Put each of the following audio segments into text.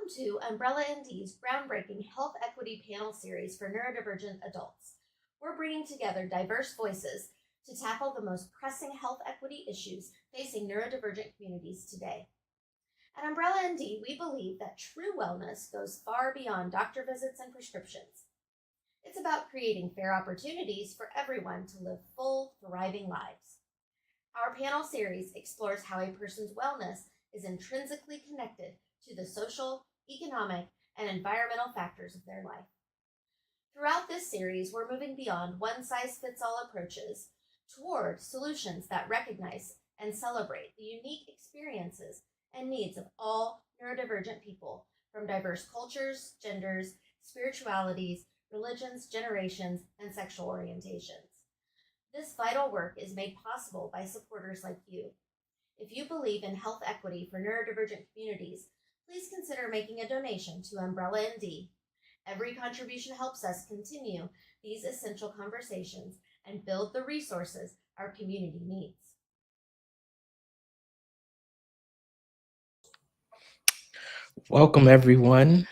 Welcome to Umbrella ND's groundbreaking Health Equity Panel Series for neurodivergent adults. We're bringing together diverse voices to tackle the most pressing health equity issues facing neurodivergent communities today. At Umbrella ND, we believe that true wellness goes far beyond doctor visits and prescriptions. It's about creating fair opportunities for everyone to live full, thriving lives. Our panel series explores how a person's wellness is intrinsically connected to the social, economic, and environmental factors of their life. Throughout this series, we're moving beyond one-size-fits-all approaches toward solutions that recognize and celebrate the unique experiences and needs of all neurodivergent people from diverse cultures, genders, spiritualities, religions, generations, and sexual orientations. This vital work is made possible by supporters like you. If you believe in health equity for neurodivergent communities, please consider making a donation to Umbrella ND. Every contribution helps us continue these essential conversations and build the resources our community needs. Welcome, everyone.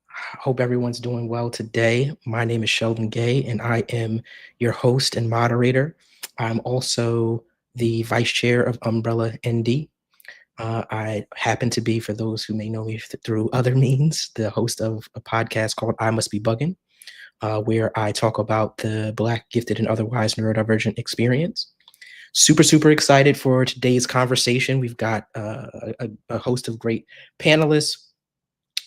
I hope everyone's doing well today. My name is Sheldon Gay, and I am your host and moderator. I'm also the vice chair of Umbrella ND. I happen to be, for those who may know me through other means, the host of a podcast called I Must Be Buggin', where I talk about the Black, gifted, and otherwise neurodivergent experience. Super excited for today's conversation. We've got a host of great panelists.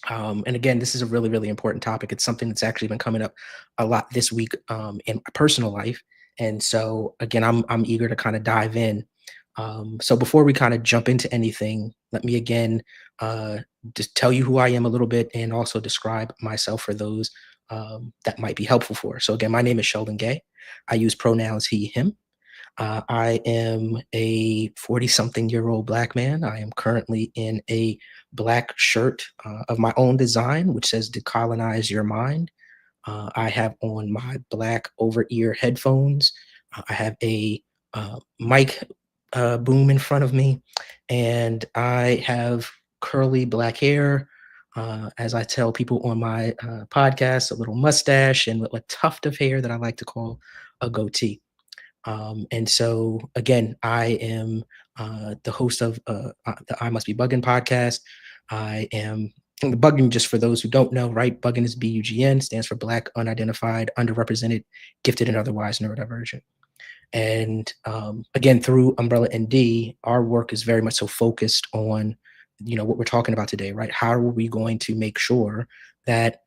And again, this is a really important topic. It's something that's actually been coming up a lot this week in my personal life. And so again, I'm eager to kind of dive in. So before we kind of jump into anything, let me again just tell you who I am a little bit and also describe myself for those that might be helpful for. So again, my name is Sheldon Gay. I use pronouns he, him. I am a 40-something-year-old Black man. I am currently in a Black shirt of my own design, which says "Decolonize Your Mind." I have on my Black over-ear headphones. I have a mic boom in front of me, and I have curly Black hair. As I tell people on my podcast, a little mustache and a tuft of hair that I like to call a goatee. And so, again, I am the host of the I Must Be Buggin' podcast. I am Buggin', just for those who don't know, right? Buggin' is BUGN, stands for Black, Unidentified, Underrepresented, Gifted, and Otherwise Neurodivergent. And again, through Umbrella ND, our work is very much so focused on, what we're talking about today, right? How are we going to make sure that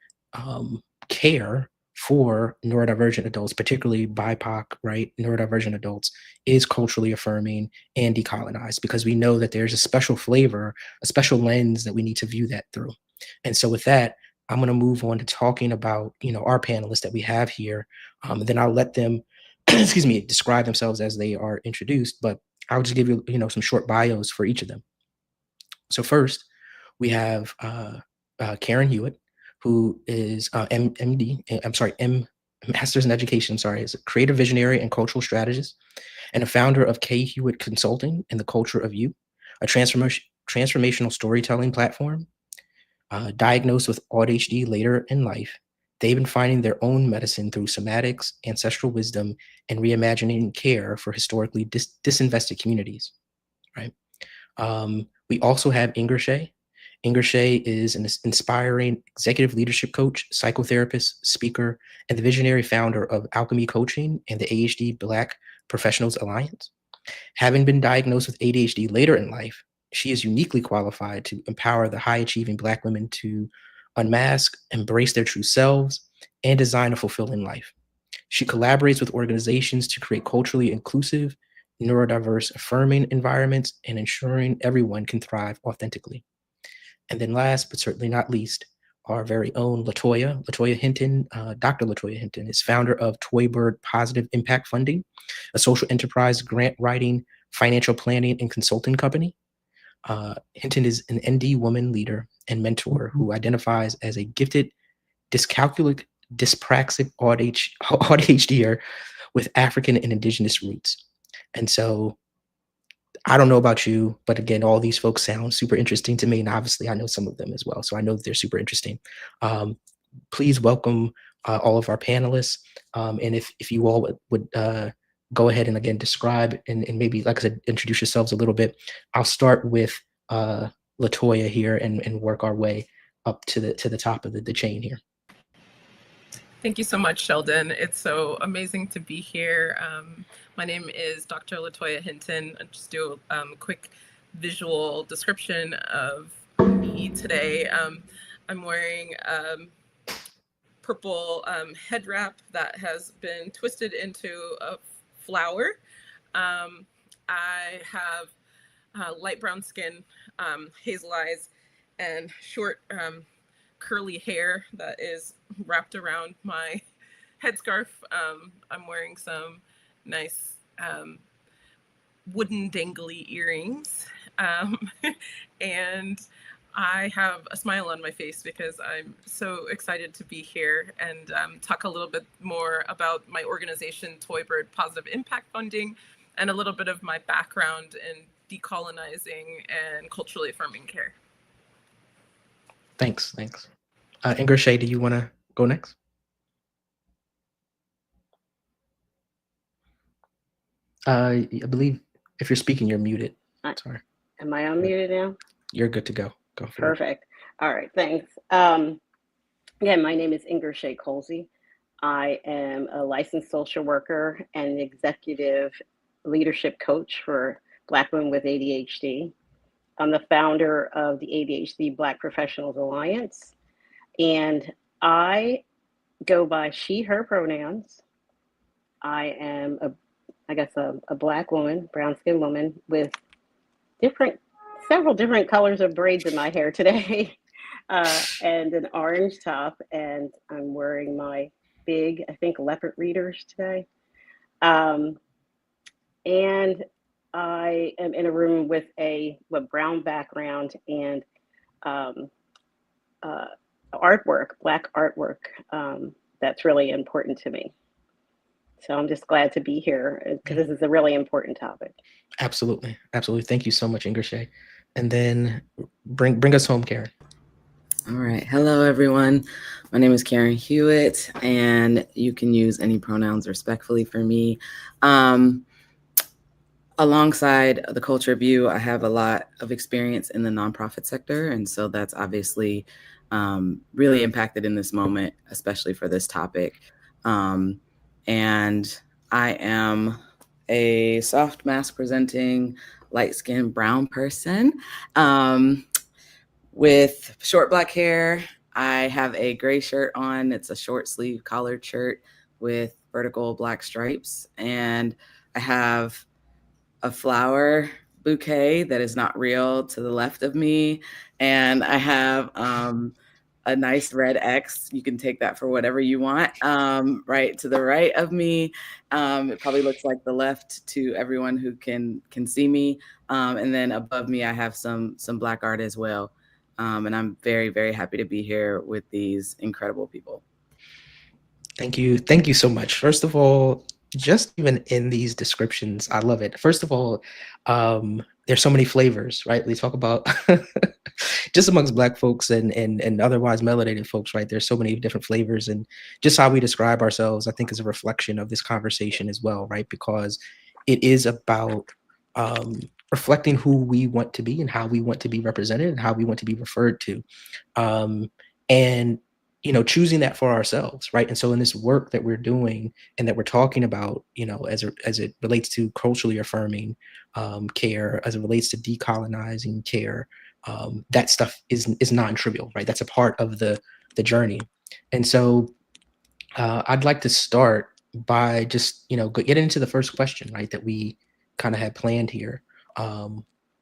care for neurodivergent adults, particularly BIPOC, right, neurodivergent adults, is culturally affirming and decolonized, because we know that there's a special flavor, a special lens that we need to view that through. And so with that, I'm going to move on to talking about, our panelists that we have here. Then I'll let them, excuse me, describe themselves as they are introduced, but I'll just give you, some short bios for each of them. So first, we have Karen Hewitt, who is Master's in Education, is a creative visionary and cultural strategist, and a founder of K. Hewitt Consulting and the Culture of You, a transformational storytelling platform. Diagnosed with ADHD later in life, they've been finding their own medicine through somatics, ancestral wisdom, and reimagining care for historically disinvested communities, right? We also have IngerShaye. IngerShaye is an inspiring executive leadership coach, psychotherapist, speaker, and the visionary founder of Alchemy Coaching and the ADHD Black Professionals Alliance. Having been diagnosed with ADHD later in life, she is uniquely qualified to empower the high-achieving Black women to unmask, embrace their true selves, and design a fulfilling life. She collaborates with organizations to create culturally inclusive, neurodiverse, affirming environments and ensuring everyone can thrive authentically. And then last, but certainly not least, our very own LaToya Hinton. Dr. LaToya Hinton is founder of Toybird Positive Impact Funding, a social enterprise grant writing, financial planning, and consulting company. Hinton is an ND woman leader and mentor who identifies as a gifted, dyspraxic ADHDer with African and Indigenous roots. And so I don't know about you, but again, all these folks sound super interesting to me, and obviously I know some of them as well, so I know that they're super interesting. Please welcome all of our panelists, and if you all would go ahead and again describe and maybe, like I said, introduce yourselves a little bit. I'll start with LaToya here and work our way up to the top of the chain here. Thank you so much, Sheldon. It's so amazing to be here. My name is Dr. LaToya Hinton. I'll just do a quick visual description of me today. I'm wearing purple head wrap that has been twisted into a flower. I have light brown skin, hazel eyes, and short curly hair that is wrapped around my headscarf. I'm wearing some nice wooden dangly earrings. And I have a smile on my face because I'm so excited to be here and talk a little bit more about my organization, Toybird Positive Impact Funding, and a little bit of my background in decolonizing and culturally affirming care. Thanks. IngerShaye, do you want to go next? I believe if you're speaking, you're muted. Sorry. Am I unmuted now? You're good to go. Go for Perfect. All right, thanks. Again, my name is IngerShaye Colzie. I am a licensed social worker and executive leadership coach for Black women with ADHD. I'm the founder of the ADHD Black Professionals Alliance, and I go by she, her pronouns. I am a Black woman, brown skinned woman with several different colors of braids in my hair today, and an orange top, and I'm wearing my big, I think, leopard readers today. And I am in a room with a brown background and artwork, Black artwork, that's really important to me. So I'm just glad to be here because this is a really important topic. Absolutely. Thank you so much, IngerShaye. And then bring us home, Karen. All right. Hello, everyone. My name is Karen Hewitt, and you can use any pronouns respectfully for me. Alongside the culture of you, I have a lot of experience in the nonprofit sector, and so that's obviously really impacted in this moment, especially for this topic. And I am a soft mask presenting, light-skinned brown person with short Black hair. I have a gray shirt on. It's a short sleeve collared shirt with vertical Black stripes. And I have a flower bouquet that is not real to the left of me. And I have a nice red X. You can take that for whatever you want. Right to the right of me, it probably looks like the left to everyone who can see me. And then above me, I have some Black art as well. And I'm very, very happy to be here with these incredible people. Thank you so much. First of all, just even in these descriptions, I love it. First of all, there's so many flavors, right? We talk about just amongst Black folks and otherwise melanated folks, right? There's so many different flavors, and just how we describe ourselves, I think, is a reflection of this conversation as well, right? Because it is about reflecting who we want to be and how we want to be represented and how we want to be referred to, and choosing that for ourselves, right? And so in this work that we're doing and that we're talking about, as it relates to culturally affirming care, as it relates to decolonizing care, that stuff is non-trivial, right? That's a part of the journey. And so I'd like to start by just get into the first question, right, that we kind of had planned here,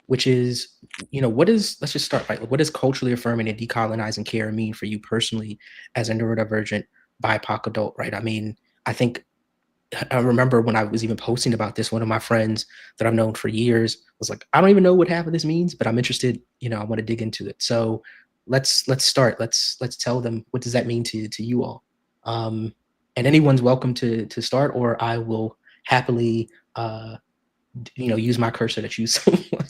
which is, let's just start, right? What does culturally affirming and decolonizing care mean for you personally as a neurodivergent BIPOC adult, right? I mean, I remember when I was even posting about this, one of my friends that I've known for years was like, I don't even know what half of this means, but I'm interested, I want to dig into it. So let's start. Let's tell them, what does that mean to you all? And anyone's welcome to start, or I will happily use my cursor to choose someone.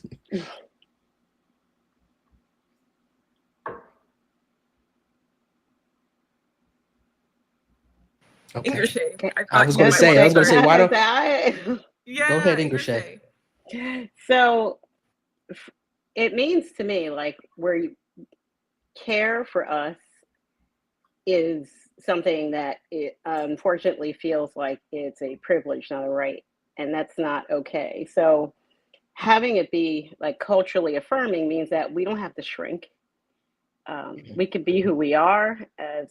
Okay. IngerShaye. I was going to say, why don't Yeah, go ahead, IngerShaye. So it means to me like where you care for us is something that it unfortunately feels like it's a privilege, not a right. And that's not okay. So having it be like culturally affirming means that we don't have to shrink. We can be who we are as,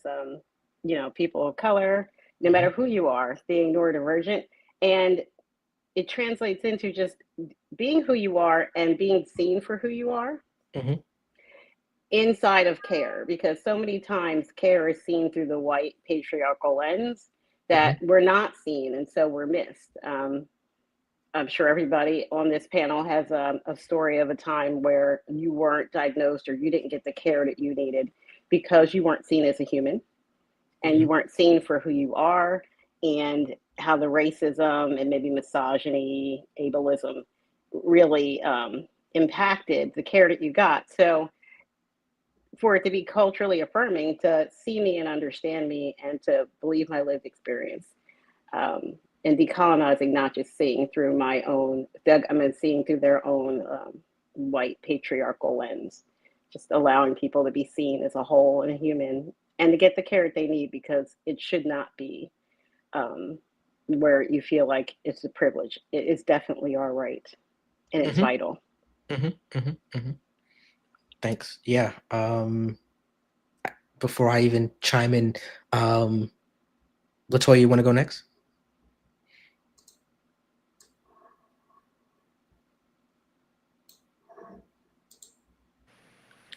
people of color, no matter who you are, being neurodivergent. And it translates into just being who you are and being seen for who you are inside of care, because so many times care is seen through the white patriarchal lens that we're not seen, and so we're missed. I'm sure everybody on this panel has a story of a time where you weren't diagnosed or you didn't get the care that you needed because you weren't seen as a human and you weren't seen for who you are, and how the racism and maybe misogyny, ableism really impacted the care that you got. So for it to be culturally affirming, to see me and understand me and to believe my lived experience, and decolonizing, not just seeing through my own, seeing through their own white patriarchal lens, just allowing people to be seen as a whole and a human and to get the care they need, because it should not be where you feel like it's a privilege. It is definitely our right, and it's vital. Thanks. Yeah. Before I even chime in, LaToya, you want to go next?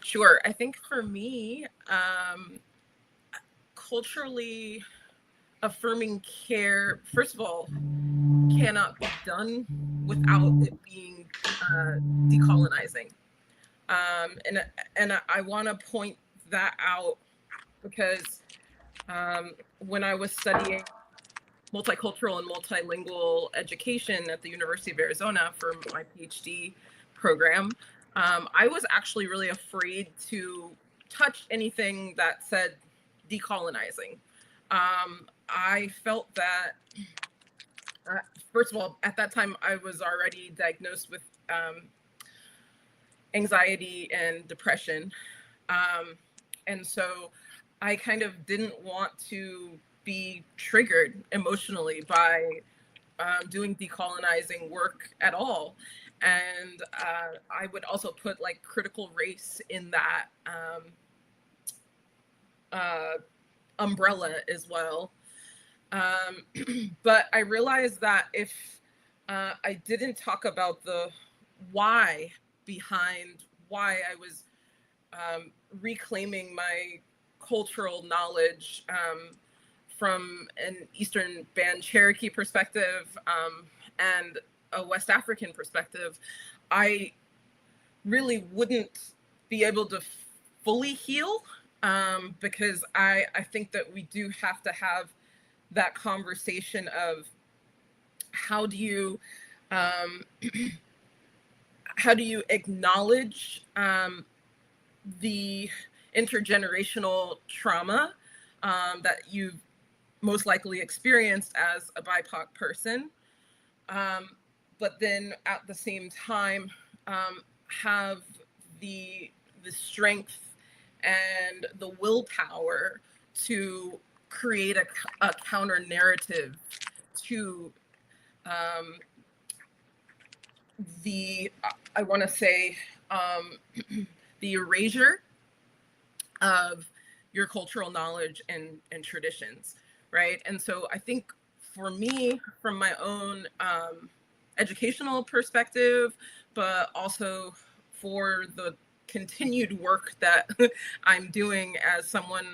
Sure. I think for me, culturally affirming care, first of all, cannot be done without it being decolonizing. And I want to point that out because when I was studying multicultural and multilingual education at the University of Arizona for my PhD program, I was actually really afraid to touch anything that said decolonizing. I felt that, first of all, at that time, I was already diagnosed with anxiety and depression. And so I kind of didn't want to be triggered emotionally by doing decolonizing work at all. And I would also put like critical race in that umbrella as well. But I realized that if I didn't talk about the why behind why I was reclaiming my cultural knowledge from an Eastern Band Cherokee perspective and a West African perspective, I really wouldn't be able to fully heal, because I think that we do have to have that conversation of how do you acknowledge the intergenerational trauma that you've most likely experienced as a BIPOC person, but then at the same time have the strength and the willpower to create a counter narrative to I want to say the erasure of your cultural knowledge and traditions, right? And so I think for me, from my own educational perspective, but also for the continued work that I'm doing as someone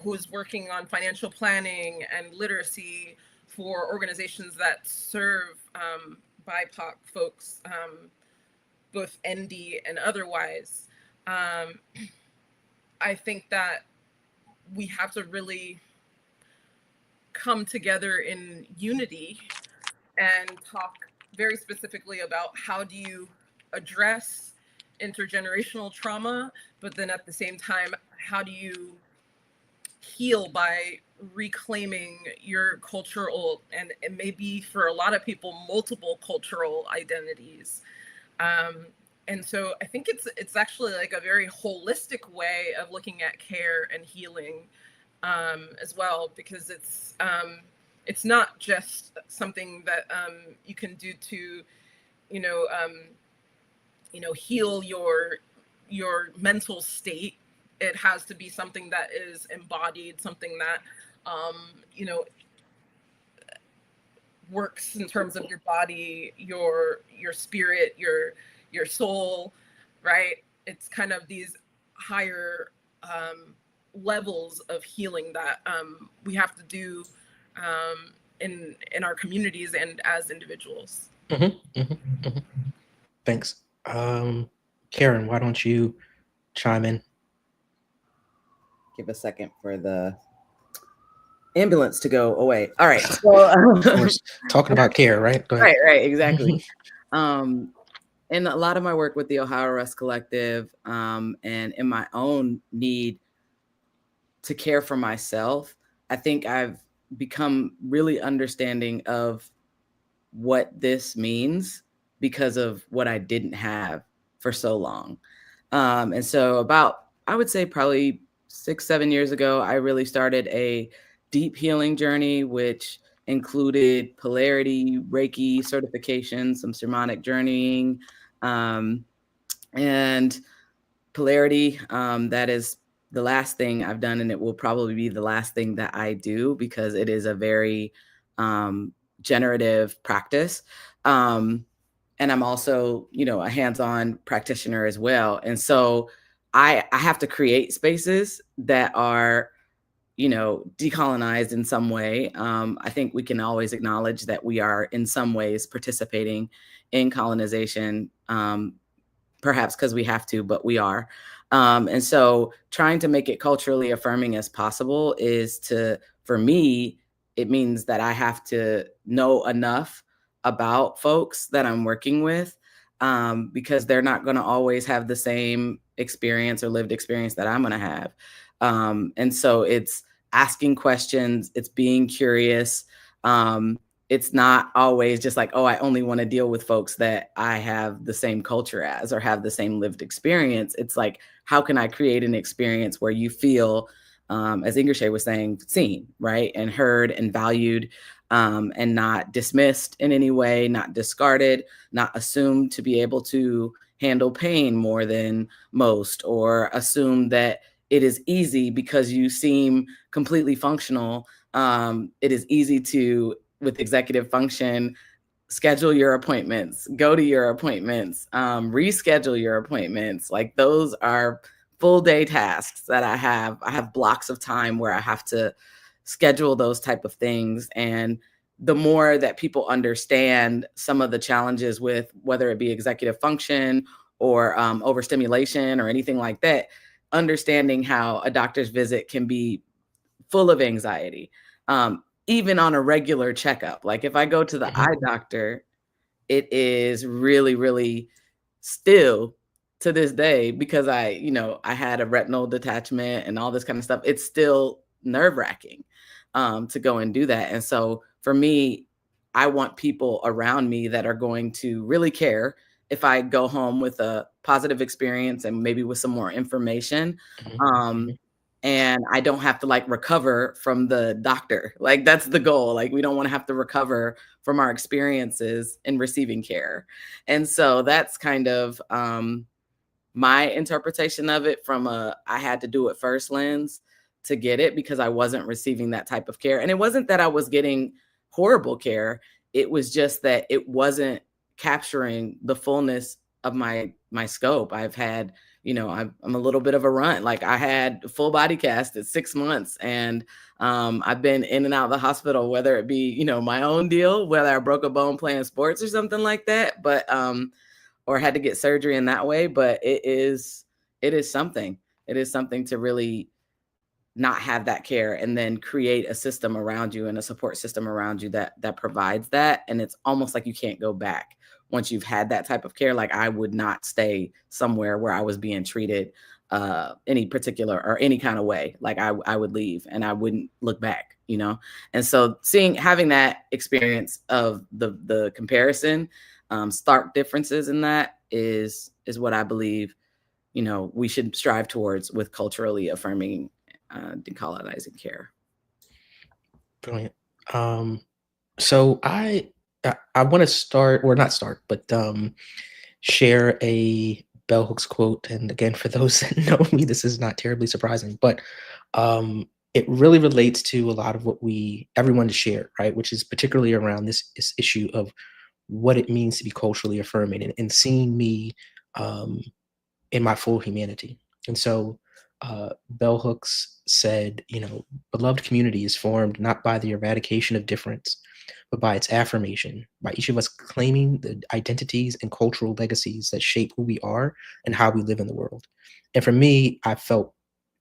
who's working on financial planning and literacy for organizations that serve BIPOC folks, both ND and otherwise. I think that we have to really come together in unity and talk very specifically about how do you address intergenerational trauma, but then at the same time, how do you heal by reclaiming your cultural and maybe for a lot of people, multiple cultural identities. And so I think it's actually like a very holistic way of looking at care and healing as well, because it's not just something that you can do to, heal your mental state. It has to be something that is embodied, something that, works in terms of your body, your spirit, your soul, right? It's kind of these higher levels of healing that we have to do in our communities and as individuals. Thanks. Karen, why don't you chime in? Give a second for the ambulance to go away. All right. So, of course, talking about care, right? Go ahead. Right, exactly. In a lot of my work with the Ohio Rest Collective, and in my own need to care for myself, I think I've become really understanding of what this means because of what I didn't have for so long. And so about, I would say probably 6-7 years ago, I really started a deep healing journey, which included polarity, Reiki certification, some shamanic journeying, and polarity. That is the last thing I've done, and it will probably be the last thing that I do because it is a very generative practice. And I'm also, a hands-on practitioner as well. And so I have to create spaces that are, decolonized in some way. I think we can always acknowledge that we are in some ways participating in colonization, perhaps because we have to, but we are. And so trying to make it culturally affirming as possible for me, it means that I have to know enough about folks that I'm working with, because they're not going to always have the same experience or lived experience that I'm going to have. And so it's asking questions, it's being curious. It's not always just like, oh, I only want to deal with folks that I have the same culture as or have the same lived experience. It's like, how can I create an experience where you feel, as IngerShaye was saying, seen, right? And heard and valued, and not dismissed in any way, not discarded, not assumed to be able to handle pain more than most, or assume that it is easy because you seem completely functional. It is easy to, with executive function, schedule your appointments, go to your appointments, reschedule your appointments. Like those are full day tasks that I have. I have blocks of time where I have to schedule those type of things. And the more that people understand some of the challenges with whether it be executive function or overstimulation or anything like that, understanding how a doctor's visit can be full of anxiety, even on a regular checkup. Like if I go to the eye doctor, it is really, really still to this day, because I had a retinal detachment and all this kind of stuff. It's still nerve-wracking to go and do that. And so for me, I want people around me that are going to really care if I go home with a positive experience and maybe with some more information. And I don't have to recover from the doctor. Like that's the goal. Like we don't want to have to recover from our experiences in receiving care. And so that's kind of my interpretation of it from I had to do it first lens to get it, because I wasn't receiving that type of care. And it wasn't that I was getting horrible care. It was just that it wasn't capturing the fullness of my scope. I've had, I'm a little bit of a runt. Like I had full body cast at 6 months, and I've been in and out of the hospital, whether it be, my own deal, whether I broke a bone playing sports or something like that, but or had to get surgery in that way. But it is something. It is something to really not have that care, and then create a system around you and a support system around you that provides that. And it's almost like you can't go back once you've had that type of care. Like I would not stay somewhere where I was being treated any particular or any kind of way. Like I would leave and I wouldn't look back, you know? And so having that experience of the comparison, stark differences in that is what I believe, you know, we should strive towards with culturally affirming decolonizing care. Brilliant. So I want to start, or not start, but share a bell hooks quote. And again, for those that know me, this is not terribly surprising, but it really relates to a lot of what everyone to share, right? Which is particularly around this issue of what it means to be culturally affirming and seeing me in my full humanity. And so bell hooks said, you know, beloved community is formed not by the eradication of difference, but by its affirmation, by each of us claiming the identities and cultural legacies that shape who we are and how we live in the world. And for me, I felt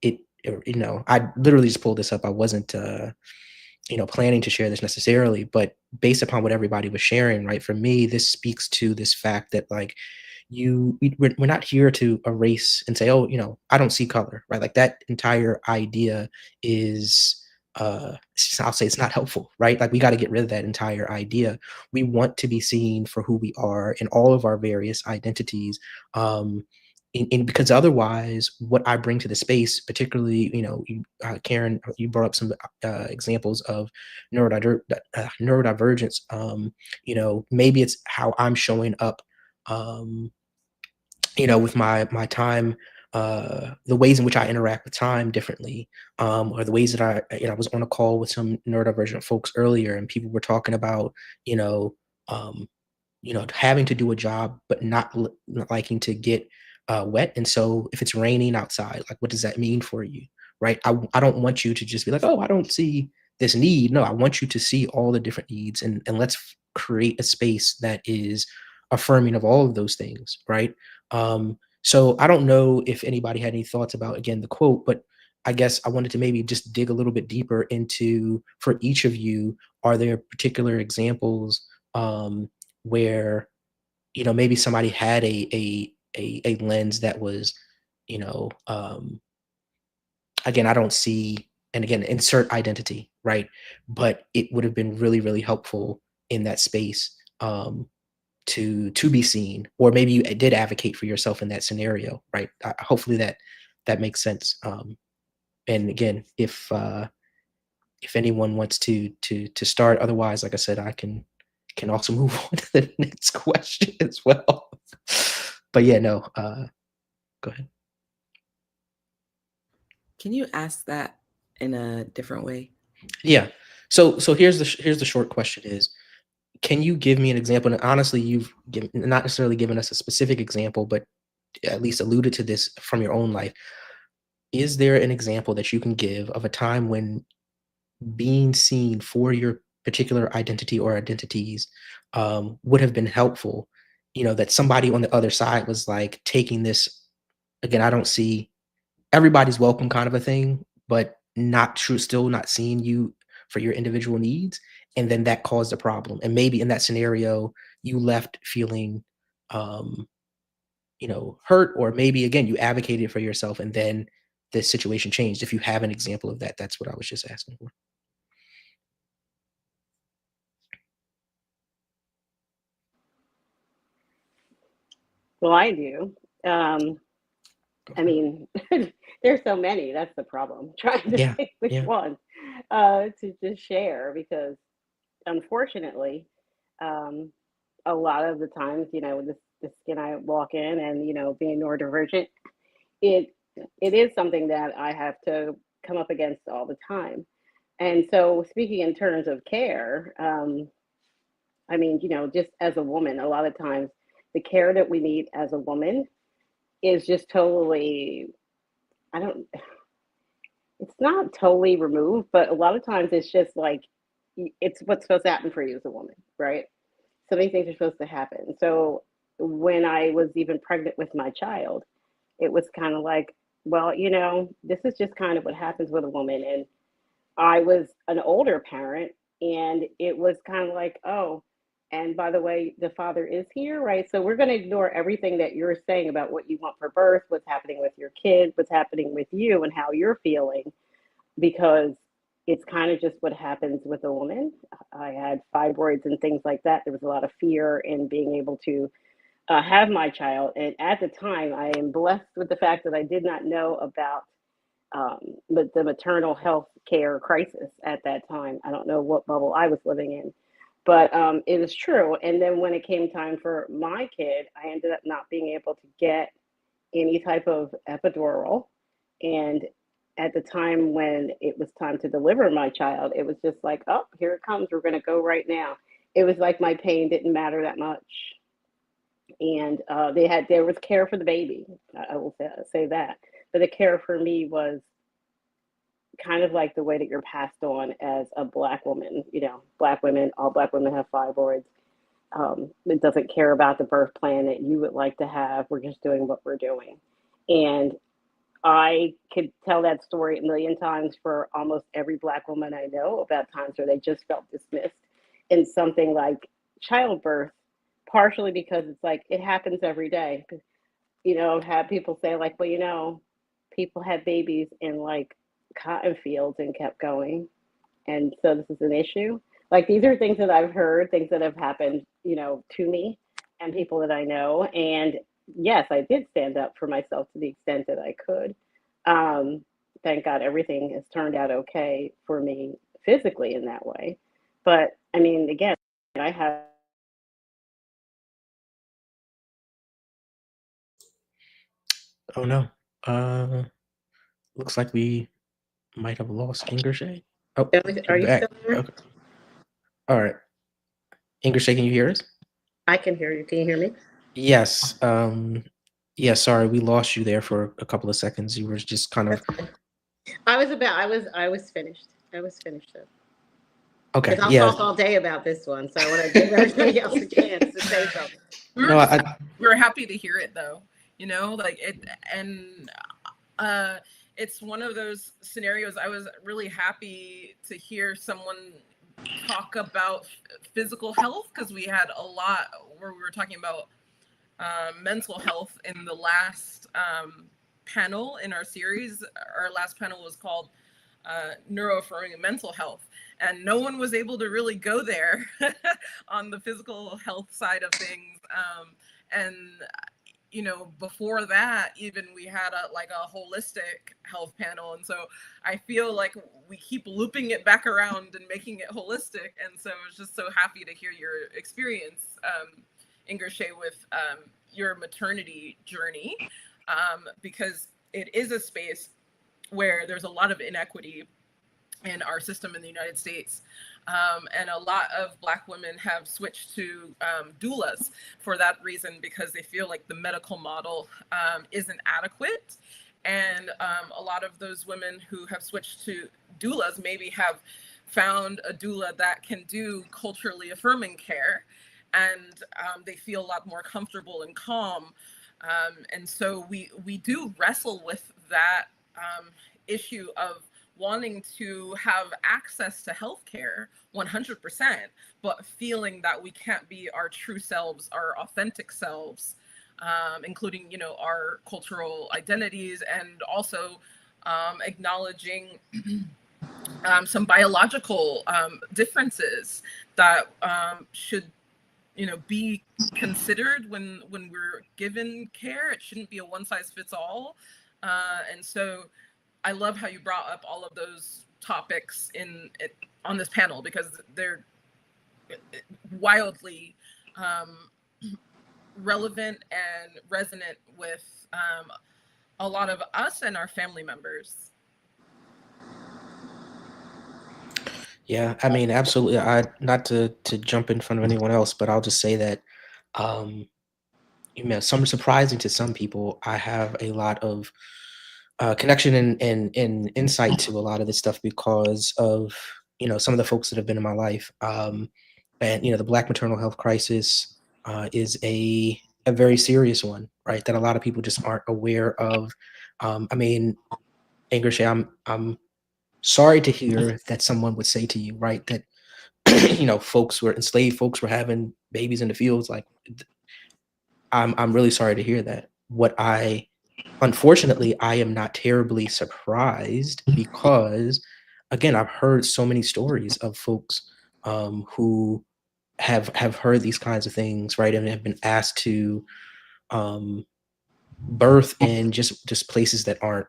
it, you know, I literally just pulled this up. I wasn't, you know, planning to share this necessarily, but based upon what everybody was sharing, right? For me, this speaks to this fact that like, we're not here to erase and say, oh, you know, I don't see color, right? Like that entire idea is I'll say it's not helpful, right? Like we got to get rid of that entire idea. We want to be seen for who we are in all of our various identities, because otherwise what I bring to the space, particularly, you know, Karen, you brought up some examples of neurodivergence. You know, maybe it's how I'm showing up, you know, with my time, the ways in which I interact with time differently, or the ways that I was on a call with some neurodivergent folks earlier, and people were talking about, you know, having to do a job but not liking to get wet. And so, if it's raining outside, like, what does that mean for you, right? I don't want you to just be like, oh, I don't see this need. No, I want you to see all the different needs, and let's create a space that is affirming of all of those things, right? So I don't know if anybody had any thoughts about, again, the quote, but I guess I wanted to maybe just dig a little bit deeper into, for each of you, are there particular examples where, you know, maybe somebody had a lens that was, you know, again, I don't see, and again, insert identity, right? But it would have been really, really helpful in that space, to be seen, or maybe you did advocate for yourself in that scenario, right? Hopefully that makes sense. And again, if anyone wants to start, otherwise, like I said, I can also move on to the next question as well. But yeah, no, go ahead. Can you ask that in a different way? Yeah. So here's the short question is, can you give me an example? And honestly, you've not necessarily given us a specific example, but at least alluded to this from your own life. Is there an example that you can give of a time when being seen for your particular identity or identities would have been helpful? You know, that somebody on the other side was like taking this, again, I don't see everybody's welcome kind of a thing, but not true, still not seeing you for your individual needs. And then that caused a problem. And maybe in that scenario, you left feeling, you know, hurt, or maybe again, you advocated for yourself and then the situation changed. If you have an example of that, that's what I was just asking for. Well, I do. I mean, there's so many. That's the problem. Trying to pick which one to just share, because unfortunately, a lot of the times, you know, the skin I walk in, and you know, being neurodivergent, it is something that I have to come up against all the time. And so, speaking in terms of care, I mean, you know, just as a woman, a lot of times the care that we need as a woman is just totally, it's not totally removed, but a lot of times it's just like, it's what's supposed to happen for you as a woman, right? So many things are supposed to happen. So when I was even pregnant with my child, it was kind of like, well, this is just kind of what happens with a woman. And I was an older parent, and it was kind of like, oh, and by the way, the father is here, right? So we're going to ignore everything that you're saying about what you want for birth, what's happening with your kid, what's happening with you, and how you're feeling, because it's kind of just what happens with a woman. I had fibroids and things like that. There was a lot of fear in being able to have my child. And at the time, I am blessed with the fact that I did not know about the maternal health care crisis at that time. I don't know what bubble I was living in, but it is true. And then when it came time for my kid, I ended up not being able to get any type of epidural. And at the time when it was time to deliver my child, it was just like, oh, here it comes. We're going to go right now. It was like my pain didn't matter that much. And there was care for the baby. I will say that. But the care for me was kind of like the way that you're passed on as a Black woman. Black women, all Black women have fibroids. It doesn't care about the birth plan that you would like to have. We're just doing what we're doing. And I could tell that story a million times for almost every Black woman I know about times where they just felt dismissed in something like childbirth, partially because it's like it happens every day. Have people say like, well, people had babies in like cotton fields and kept going. And so this is an issue. Like, these are things that I've heard, things that have happened, to me and people that I know. And yes, I did stand up for myself to the extent that I could. Thank God everything has turned out okay for me physically in that way. But I mean, again, I have. Oh no. Looks like we might have lost IngerShaye. Oh, Are you back. still there? Okay. All right. IngerShaye, can you hear us? I can hear you. Can you hear me? Yes. Yeah, sorry, we lost you there for a couple of seconds. You were just kind of I was finished. I was finished though. okay. Because I'll Yeah. talk all day about this one, so I want to give everybody else a chance to say something. We're happy to hear it though. Like it, and it's one of those scenarios. I was really happy to hear someone talk about physical health, because we had a lot where we were talking about mental health in the last panel in our series. Our last panel was called Neuroaffirming Mental Health, and no one was able to really go there on the physical health side of things. And before that, even we had a holistic health panel. And so I feel like we keep looping it back around and making it holistic. And so I was just so happy to hear your experience, IngerShaye, with your maternity journey, because it is a space where there's a lot of inequity in our system in the United States. And a lot of Black women have switched to doulas for that reason, because they feel like the medical model isn't adequate. And a lot of those women who have switched to doulas maybe have found a doula that can do culturally affirming care, and they feel a lot more comfortable and calm. And so we do wrestle with that issue of wanting to have access to healthcare 100%, but feeling that we can't be our true selves, our authentic selves, including, our cultural identities, and also acknowledging some biological differences that should be considered when we're given care. It shouldn't be a one size fits all. And so I love how you brought up all of those topics on this panel, because they're wildly relevant and resonant with a lot of us and our family members. Yeah, I mean, absolutely. Not to jump in front of anyone else, but I'll just say that some surprising to some people, I have a lot of connection and insight to a lot of this stuff because of some of the folks that have been in my life. And the Black maternal health crisis is a very serious one, right? That a lot of people just aren't aware of I mean, IngerShaye, I'm sorry to hear that someone would say to you, right, that enslaved folks were having babies in the fields. Like, I'm really sorry to hear that. Unfortunately, I am not terribly surprised because, again, I've heard so many stories of folks who have heard these kinds of things, right, and have been asked to birth in just places that aren't,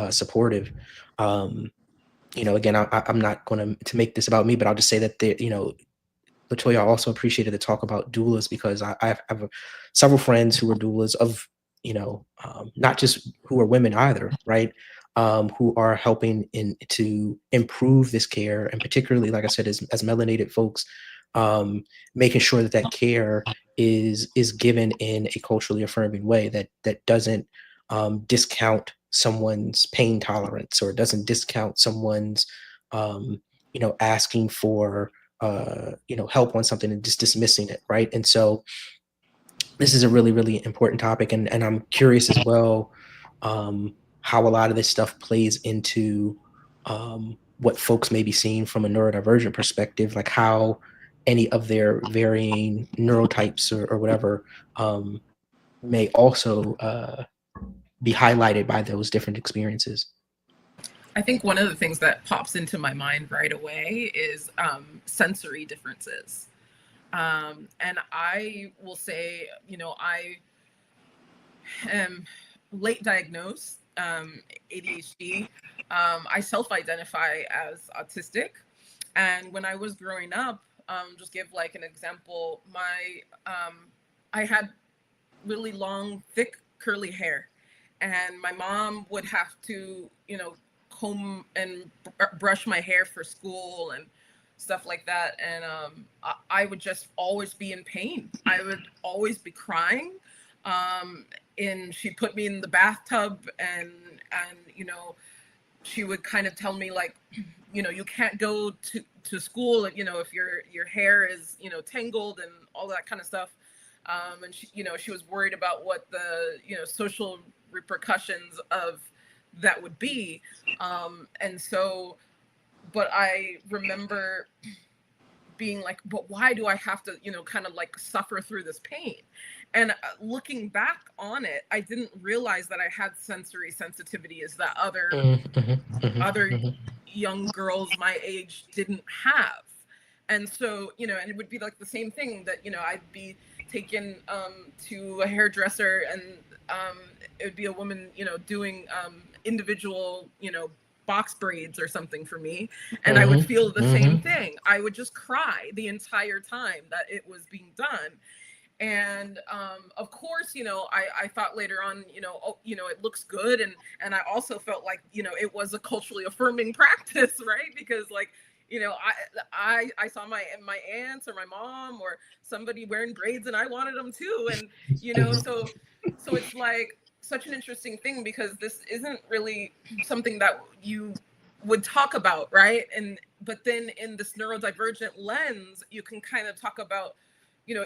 supportive. Again, I'm not going to make this about me, but I'll just say that LaToya, I also appreciated the talk about doulas because I have several friends who are doulas of, not just who are women either, right? Who are helping to improve this care, and particularly, like I said, as melanated folks, making sure that care is given in a culturally affirming way that doesn't discount someone's pain tolerance, or doesn't discount someone's asking for help on something and just dismissing it, right? And so this is a really, really important topic, and I'm curious as well how a lot of this stuff plays into what folks may be seeing from a neurodivergent perspective, like how any of their varying neurotypes or whatever may also be highlighted by those different experiences. I think one of the things that pops into my mind right away is sensory differences. And I will say, I am late diagnosed ADHD. I self-identify as autistic. And when I was growing up, just give like an example, I had really long, thick, curly hair. And my mom would have to, comb and brush my hair for school and stuff like that. And I would just always be in pain. I would always be crying. And she put me in the bathtub and she would kind of tell me like, you can't go to school, if your hair is, tangled and all that kind of stuff. And she was worried about what the, social repercussions of that would be. And so, but I remember being like, but why do I have to, kind of like suffer through this pain? And looking back on it, I didn't realize that I had sensory sensitivity as that other young girls my age didn't have. And so, and it would be like the same thing that, I'd be taken to a hairdresser and it would be a woman, doing individual, box braids or something for me. And I would feel the same thing. I would just cry the entire time that it was being done. And of course, I thought later on, it looks good. And I also felt like, it was a culturally affirming practice, right? Because like, I saw my aunts or my mom or somebody wearing braids and I wanted them too. And, so it's like such an interesting thing because this isn't really something that you would talk about, right? But then in this neurodivergent lens, you can kind of talk about,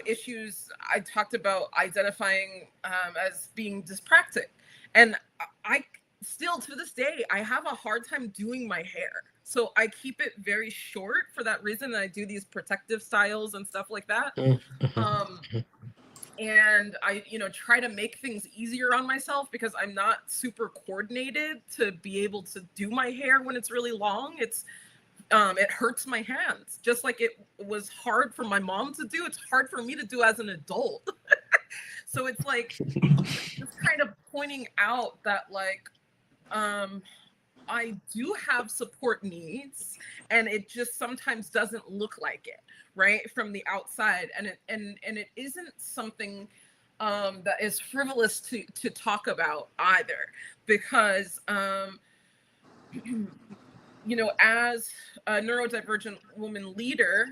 issues. I talked about identifying as being dyspraxic. And I still, to this day, I have a hard time doing my hair. So I keep it very short for that reason. I do these protective styles and stuff like that. And I, try to make things easier on myself because I'm not super coordinated to be able to do my hair when it's really long. It hurts my hands, just like it was hard for my mom to do. It's hard for me to do as an adult. So it's like just kind of pointing out that like, I do have support needs and it just sometimes doesn't look like it, right? From the outside. And it isn't something that is frivolous to talk about either, because as a neurodivergent woman leader,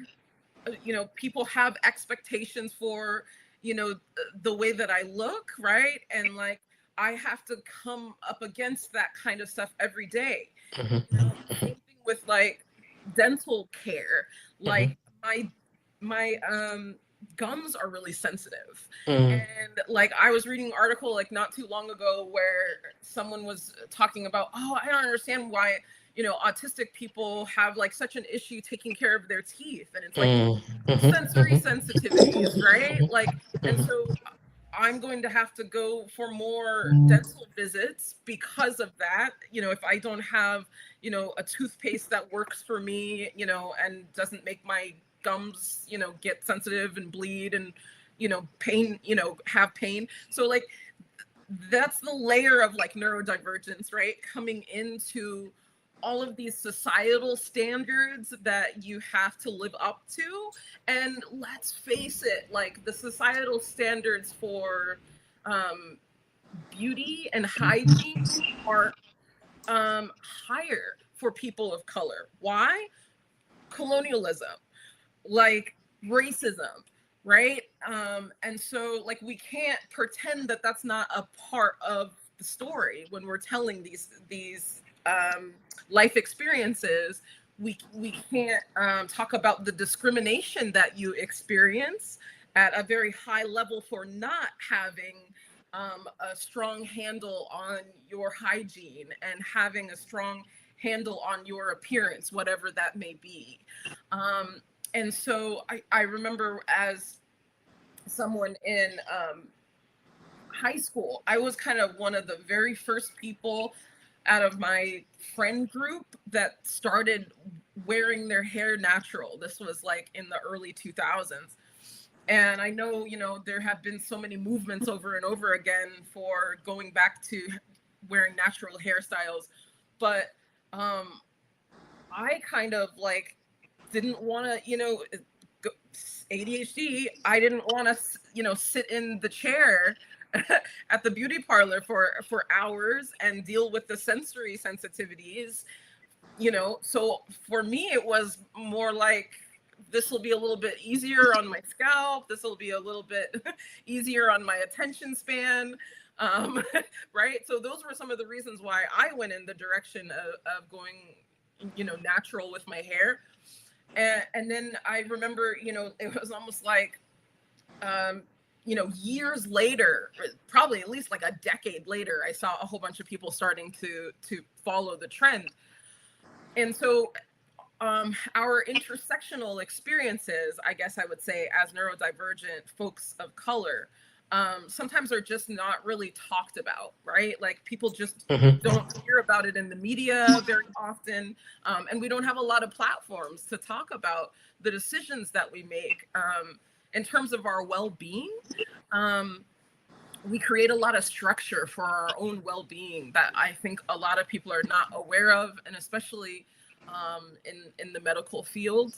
people have expectations for, the way that I look, right? And like, I have to come up against that kind of stuff every day. Same thing with like dental care. Like my gums are really sensitive. Mm. And like, I was reading an article like not too long ago where someone was talking about, oh, I don't understand why, you know, autistic people have like such an issue taking care of their teeth. And it's like sensory sensitivities, right? Like, and so I'm going to have to go for more dental visits because of that. You know, if I don't have, you know, a toothpaste that works for me, you know, and doesn't make my gums, you know, get sensitive and bleed and, you know, pain, you know, have pain. So like, that's the layer of like neurodivergence, right? Coming into all of these societal standards that you have to live up to. And let's face it, like the societal standards for beauty and hygiene are higher for people of color. Why? Colonialism, like racism, right? And so like we can't pretend that that's not a part of the story when we're telling these life experiences. We can't talk about the discrimination that you experience at a very high level for not having a strong handle on your hygiene and having a strong handle on your appearance, whatever that may be. And so I remember as someone in high school, I was kind of one of the very first people out of my friend group that started wearing their hair natural. This was like in the early 2000s. And I know, you know, there have been so many movements over and over again for going back to wearing natural hairstyles. But I kind of like didn't want to, you know, ADHD, I didn't want to, you know, sit in the chair at the beauty parlor for hours and deal with the sensory sensitivities, you know. So for me, it was more like, this will be a little bit easier on my scalp. This will be a little bit easier on my attention span. Right. So those were some of the reasons why I went in the direction of going, you know, natural with my hair. And then I remember, you know, it was almost like, you know, years later, probably at least like a decade later, I saw a whole bunch of people starting to follow the trend. And so our intersectional experiences, I guess I would say, as neurodivergent folks of color, sometimes are just not really talked about, right? Like people just don't hear about it in the media very often. And we don't have a lot of platforms to talk about the decisions that we make in terms of our well-being. We create a lot of structure for our own well-being that I think a lot of people are not aware of, and especially in the medical field,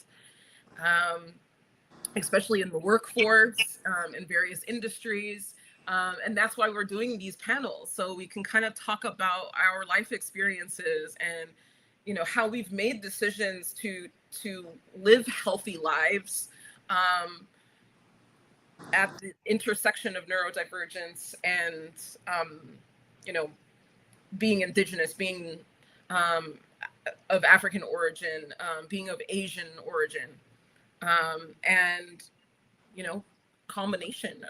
especially in the workforce, in various industries. And that's why we're doing these panels, so we can kind of talk about our life experiences and, you know, how we've made decisions to live healthy lives at the intersection of neurodivergence and, you know, being Indigenous, being of African origin, being of Asian origin, and, you know, culmination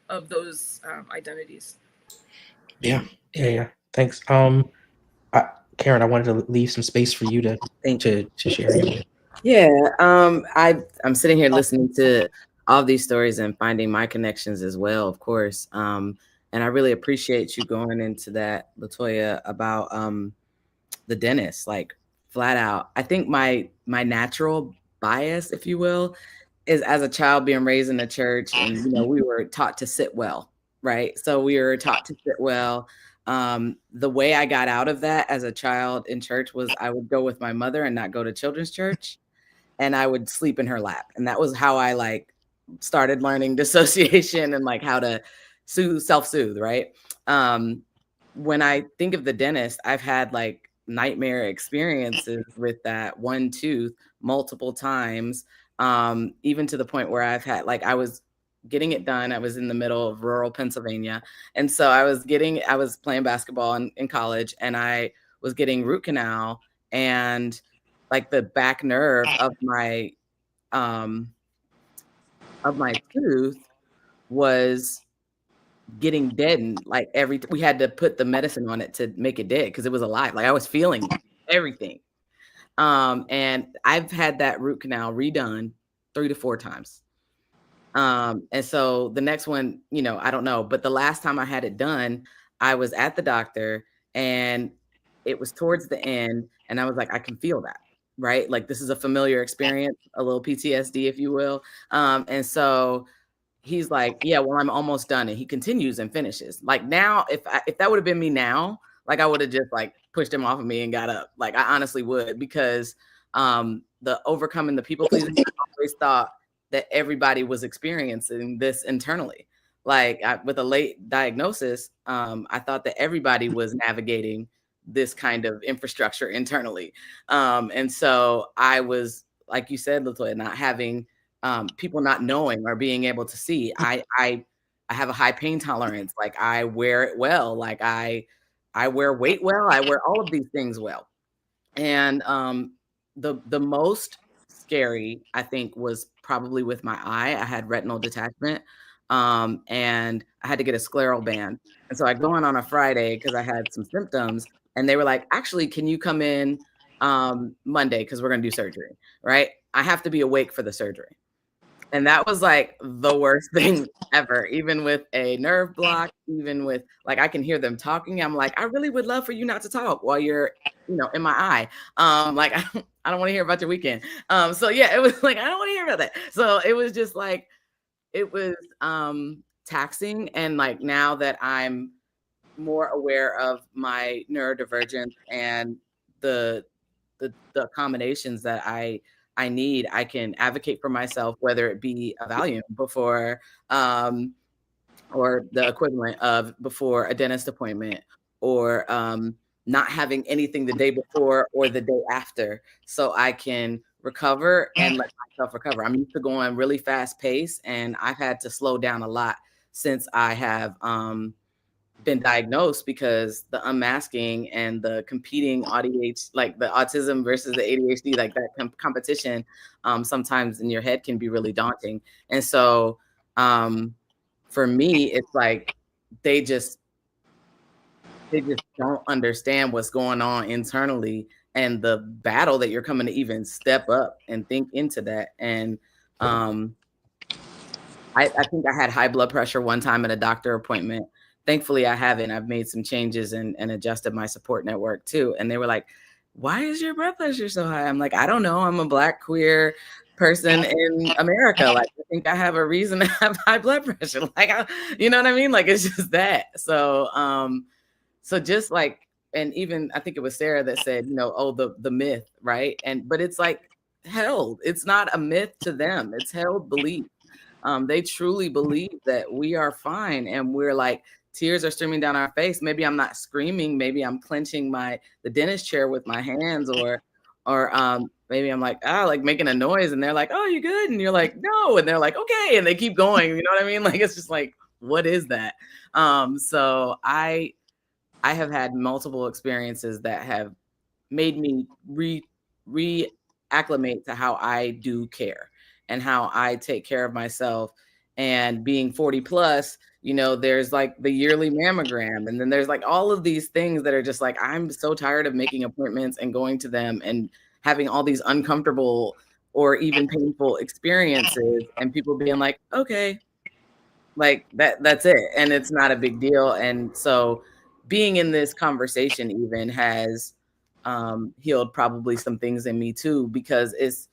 of those identities. Yeah. Thanks. Karen, I wanted to leave some space for you to share. Yeah, I'm sitting here listening to all of these stories and finding my connections as well, of course. And I really appreciate you going into that, LaToya, about the dentist, like flat out. I think my natural bias, if you will, is as a child being raised in the church, and you know, we were taught to sit well, right? So we were taught to sit well. The way I got out of that as a child in church was I would go with my mother and not go to children's church, and I would sleep in her lap. And that was how I like started learning dissociation and like how to self-soothe, right? When I think of the dentist, I've had like nightmare experiences with that one tooth multiple times, even to the point where I've had, like, I was getting it done. I was in the middle of rural Pennsylvania. And so I was playing basketball in college, and I was getting root canal, and like the back nerve of my of my tooth was getting deadened. Like we had to put the medicine on it to make it dead because it was alive. Like I was feeling everything. And I've had that root canal redone 3 to 4 times. And so the next one, you know, I don't know, but the last time I had it done, I was at the doctor and it was towards the end and I was like, I can feel that, right? Like this is a familiar experience, a little PTSD, if you will. And so he's like, yeah, well, I'm almost done. And he continues and finishes. Like now, if that would have been me now, like I would have just like pushed him off of me and got up. Like I honestly would, because the overcoming the people pleasing, I always thought that everybody was experiencing this internally. Like with a late diagnosis, I thought that everybody was navigating this kind of infrastructure internally. And so I was, like you said, LaToya, not having people not knowing or being able to see. I have a high pain tolerance. Like I wear it well. Like I wear weight well. I wear all of these things well. And the most scary, I think, was probably with my eye. I had retinal detachment, and I had to get a scleral band. And so I go in on a Friday because I had some symptoms, and they were like, "Actually, can you come in Monday because we're gonna do surgery?" Right? I have to be awake for the surgery. And that was like the worst thing ever, even with a nerve block, even with like, I can hear them talking. I'm like, I really would love for you not to talk while you're, you know, in my eye. Like, I don't want to hear about your weekend. So yeah, it was like, I don't want to hear about that. So it was just like, it was taxing. And like, now that I'm more aware of my neurodivergence and the accommodations that I need, I can advocate for myself, whether it be a Valium before, or the equivalent of before a dentist appointment, or not having anything the day before or the day after, so I can recover and let myself recover. I'm used to going really fast pace, and I've had to slow down a lot since I have been diagnosed, because the unmasking and the competing ADHD, like the autism versus the ADHD, like that competition, sometimes in your head can be really daunting. And so for me, it's like they just don't understand what's going on internally and the battle that you're coming to even step up and think into that. And I think I had high blood pressure one time at a doctor appointment. Thankfully, I haven't. I've made some changes and adjusted my support network too. And they were like, "Why is your blood pressure so high?" I'm like, "I don't know. I'm a Black queer person in America. Like, I think I have a reason to have high blood pressure." Like, you know what I mean? Like, it's just that. So, so just like, and even I think it was Sarah that said, you know, oh, the myth, right? But it's like held. It's not a myth to them. It's held belief. They truly believe that we are fine, and we're like, tears are streaming down our face. Maybe I'm not screaming. Maybe I'm clenching the dentist chair with my hands, or maybe I'm like, like making a noise, and they're like, "Oh, you good?" And you're like, "No," and they're like, "Okay," and they keep going. You know what I mean? Like, it's just like, what is that? So I have had multiple experiences that have made me reacclimate to how I do care and how I take care of myself. And being 40 plus, you know, there's like the yearly mammogram, and then there's like all of these things that are just like, I'm so tired of making appointments and going to them and having all these uncomfortable or even painful experiences, and people being like, okay, like that's it, and it's not a big deal. And so being in this conversation even has healed probably some things in me too, because it's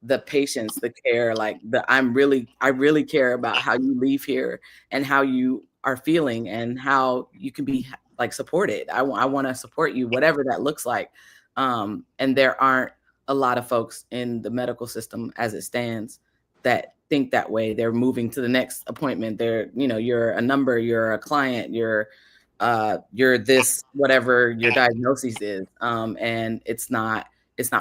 the patience, the care, like I really care about how you leave here and how you are feeling and how you can be like supported. I want to support you, whatever that looks like. And there aren't a lot of folks in the medical system as it stands that think that way. They're moving to the next appointment. They're, you know, you're a number, you're a client, you're this, whatever your diagnosis is. And it's not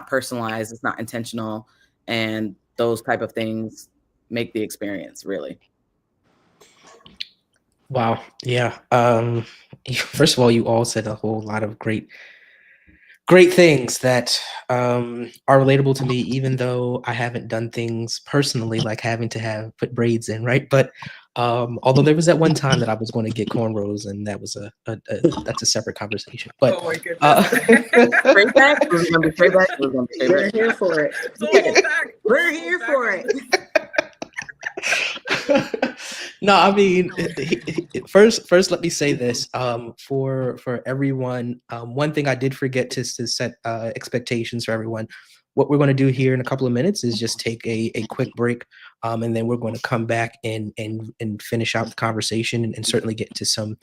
personalized, it's not intentional. And those type of things make the experience really. Wow. Yeah. First of all, you all said a whole lot of great great things that are relatable to me, even though I haven't done things personally like having to have put braids in, right? But although there was that one time that I was going to get cornrows, and that was that's a separate conversation. But Oh my goodness. Straight back? We're gonna be straight back. We're gonna be straight We're back. here for it. So hold back. We're Hold here back for on it. this. no, I mean, first, let me say this for everyone. One thing I did forget to set expectations for everyone. What we're going to do here in a couple of minutes is just take a quick break, and then we're going to come back and finish out the conversation, and certainly get into some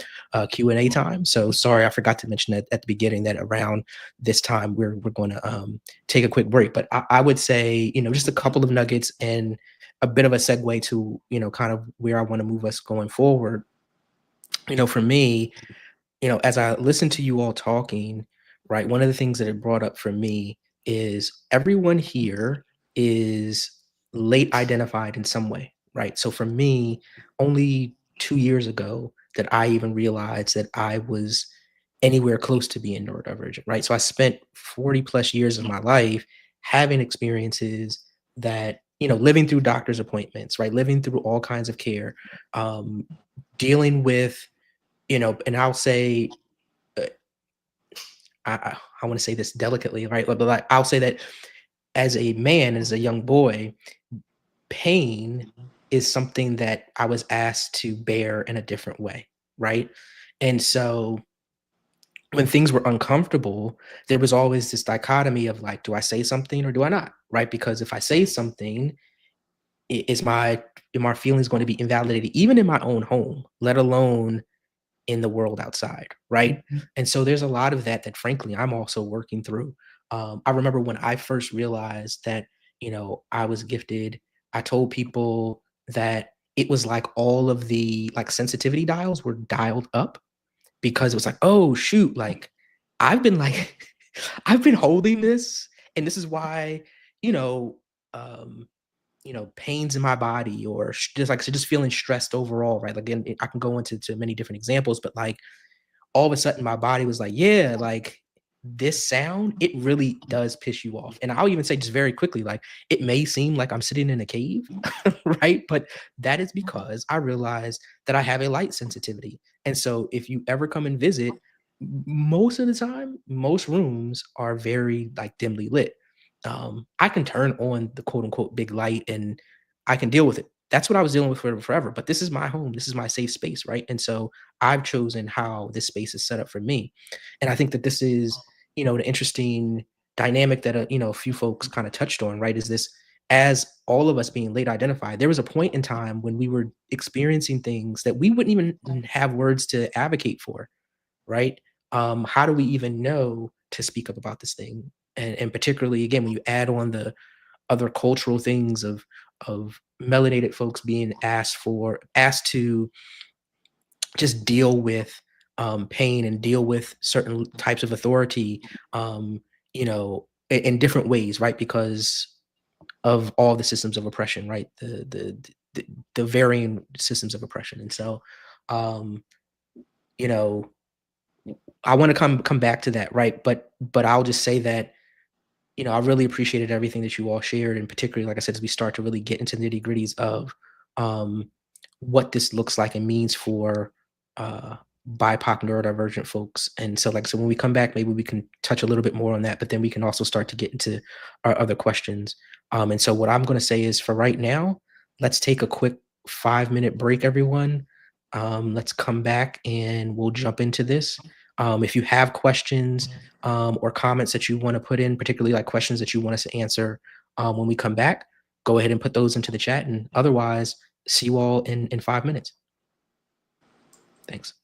Q&A time. So sorry, I forgot to mention that at the beginning that around this time we're going to take a quick break. But I would say, just a couple of nuggets and a bit of a segue to, kind of where I want to move us going forward. For me, as I listen to you all talking, right, one of the things that it brought up for me is everyone here is late identified in some way, right? So for me, only 2 years ago that I even realized that I was anywhere close to being neurodivergent, right? So I spent 40 plus years of my life having experiences that, living through doctor's appointments, right? Living through all kinds of care, dealing with, and I'll say, uh, I want to say this delicately, right? But like, I'll say that as a man, as a young boy, pain is something that I was asked to bear in a different way, right? And so when things were uncomfortable, there was always this dichotomy of like, do I say something or do I not? Right? Because if I say something, is my feelings going to be invalidated, even in my own home, let alone in the world outside, right? And so there's a lot of that frankly I'm also working through. I remember when I first realized that, I was gifted, I told people that it was like all of the like sensitivity dials were dialed up, because it was like, oh shoot, like I've been like I've been holding this, and this is why, you know, um, pains in my body, or just feeling stressed overall, right? Again, I can go into many different examples, but like all of a sudden my body was like, yeah, like this sound, it really does piss you off. And I'll even say just very quickly, like it may seem like I'm sitting in a cave, right? But that is because I realized that I have a light sensitivity. And so if you ever come and visit, most of the time, most rooms are very like dimly lit. I can turn on the quote unquote big light and I can deal with it. That's what I was dealing with for forever. But this is my home. This is my safe space, right? And so I've chosen how this space is set up for me. And I think that this is, an interesting dynamic that, a few folks kind of touched on, right? Is this, as all of us being late identified, there was a point in time when we were experiencing things that we wouldn't even have words to advocate for, right? How do we even know to speak up about this thing? And particularly, again, when you add on the other cultural things of melanated folks being asked to just deal with pain and deal with certain types of authority, in different ways, right? Because of all the systems of oppression, right? The varying systems of oppression. And so, um, you know, I want to come back to that, right? But I'll just say that, I really appreciated everything that you all shared, and particularly, like I said, as we start to really get into nitty gritties of um, what this looks like and means for uh, BIPOC neurodivergent folks. And so, like, so when we come back, maybe we can touch a little bit more on that, but then we can also start to get into our other questions. And so, what I'm going to say is, for right now, let's take a quick 5-minute break, everyone. Let's come back and we'll jump into this. If you have questions or comments that you want to put in, particularly like questions that you want us to answer when we come back, go ahead and put those into the chat. And otherwise, see you all in 5 minutes. Thanks.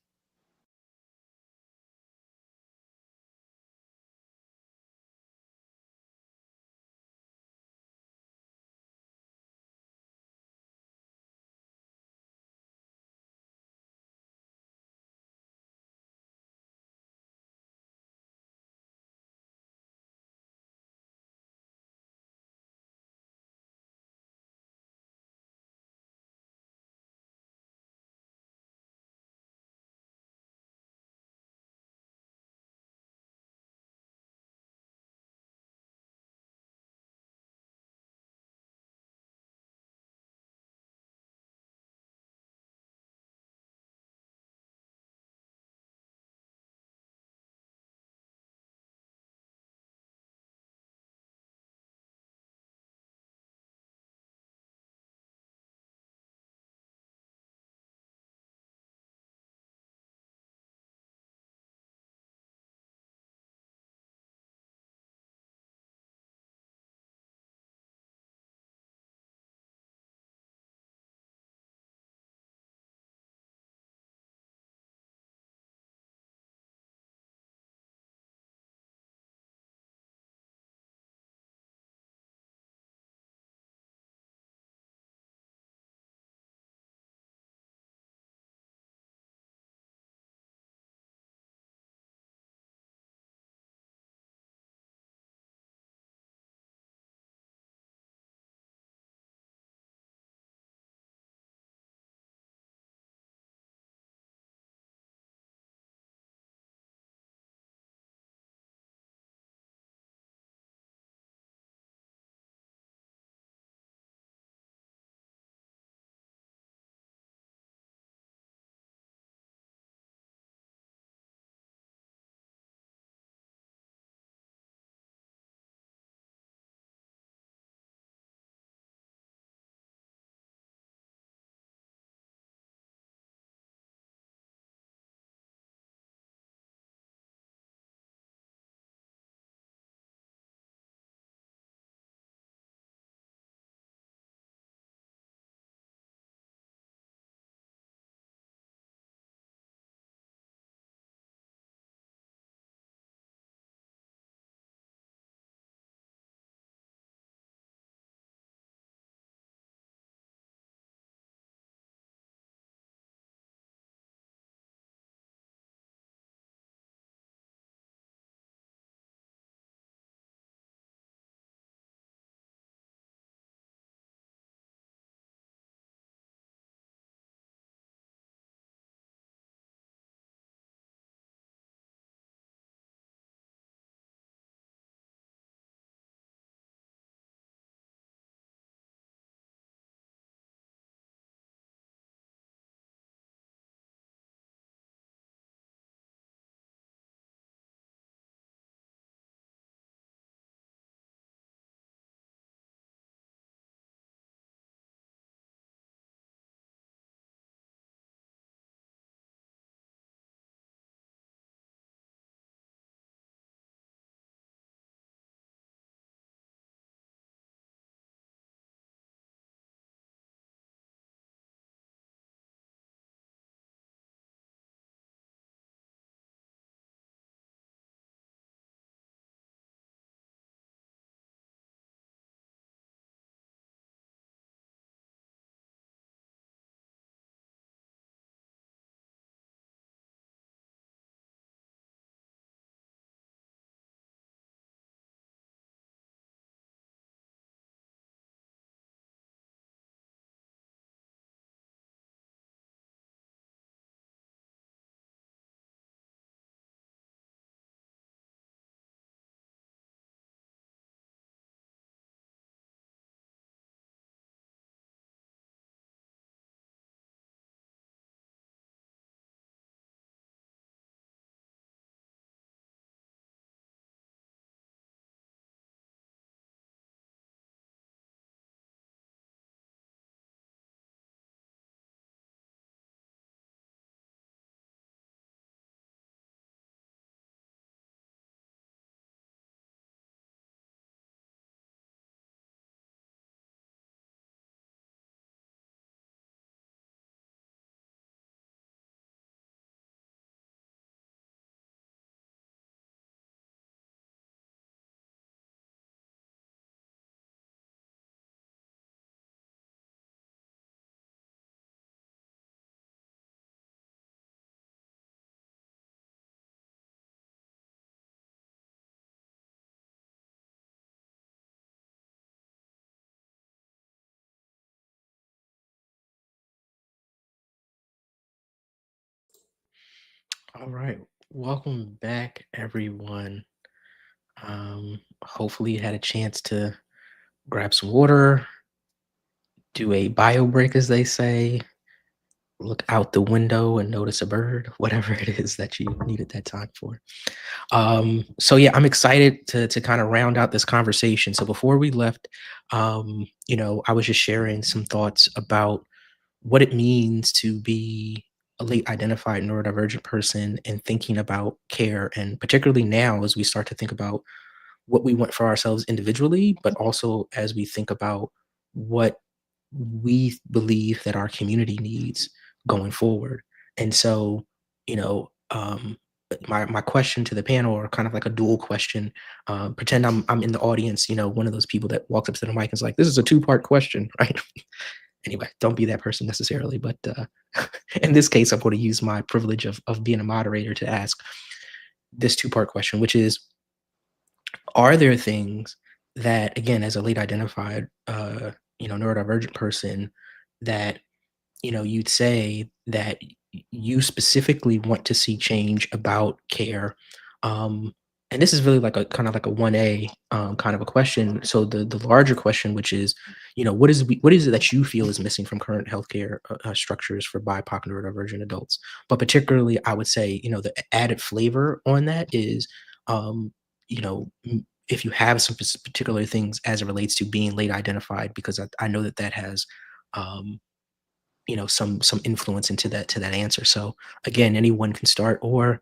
All right. Welcome back, everyone. Hopefully you had a chance to grab some water, do a bio break, as they say, look out the window and notice a bird, whatever it is that you needed that time for. So yeah, I'm excited to kind of round out this conversation. So before we left, I was just sharing some thoughts about what it means to be a late identified neurodivergent person and thinking about care, and particularly now as we start to think about what we want for ourselves individually, but also as we think about what we believe that our community needs going forward. And so, you know, my question to the panel, or kind of like a dual question, pretend I'm in the audience, one of those people that walks up to the mic and is like, this is a two-part question, right? Anyway, don't be that person necessarily, but in this case, I'm going to use my privilege of being a moderator to ask this two-part question, which is, are there things that, again, as a late identified, neurodivergent person, that, you'd say that you specifically want to see change about care? And this is really like a kind of like a 1A kind of a question. So the larger question, which is, what is it that you feel is missing from current healthcare structures for BIPOC neurodivergent adults? But particularly, I would say, the added flavor on that is, if you have some particular things as it relates to being late identified, because I know that has, some influence into that answer. So again, anyone can start, or,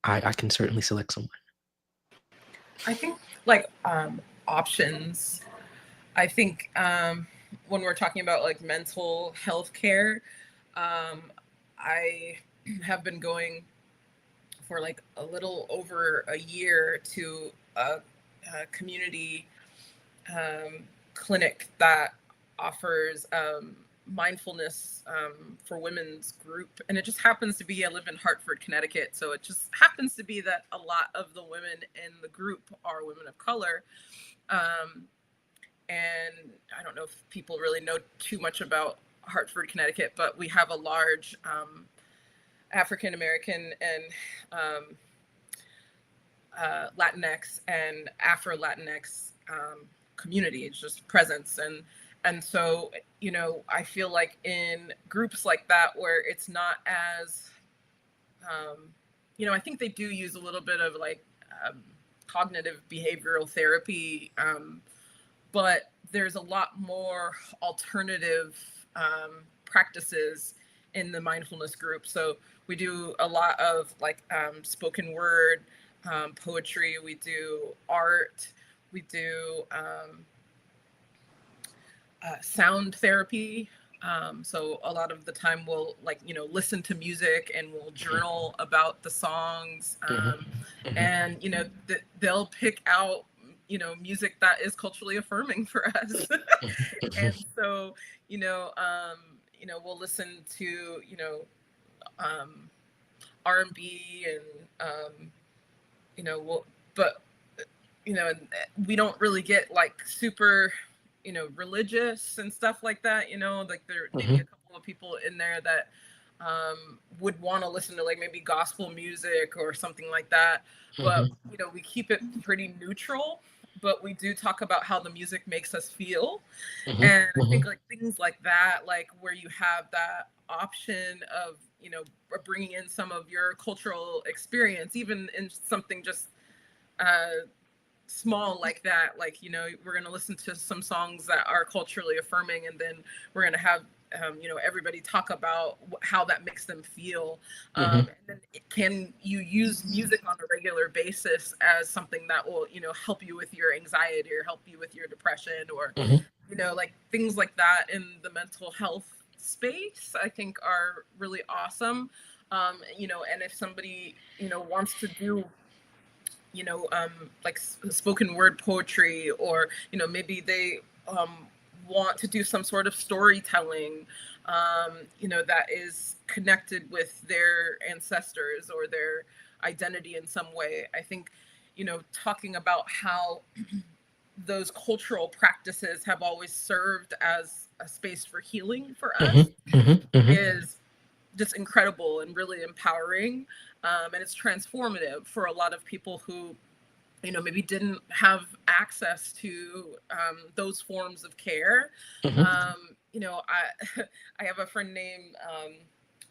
I can certainly select someone. I think like options. I think when we're talking about like mental health care, I have been going for like a little over a year to a community clinic that offers mindfulness for women's group, and it just happens to be, I live in Hartford, Connecticut, so it just happens to be that a lot of the women in the group are women of color. And I don't know if people really know too much about Hartford, Connecticut, but we have a large African American and Latinx and Afro Latinx community. It's just presence, and so I feel like in groups like that where it's not as I think they do use a little bit of like cognitive behavioral therapy, but there's a lot more alternative practices in the mindfulness group. So we do a lot of like spoken word, poetry, we do art, we do sound therapy. So a lot of the time we'll listen to music and we'll journal about the songs, and they'll pick out music that is culturally affirming for us. And so we'll listen to R&B and we don't really get like super religious and stuff like that, like there may be a couple of people in there that would want to listen to like maybe gospel music or something like that, but we keep it pretty neutral, but we do talk about how the music makes us feel. And I think like things like that, like where you have that option of bringing in some of your cultural experience, even in something just small like that, like we're going to listen to some songs that are culturally affirming, and then we're going to have everybody talk about how that makes them feel. And then can you use music on a regular basis as something that will help you with your anxiety or help you with your depression, or like things like that in the mental health space, I think are really awesome. And if somebody wants to do like spoken word poetry, or maybe they want to do some sort of storytelling that is connected with their ancestors or their identity in some way. I think talking about how those cultural practices have always served as a space for healing for us is just incredible and really empowering. And it's transformative for a lot of people who, you know, maybe didn't have access to those forms of care. You know, I have a friend named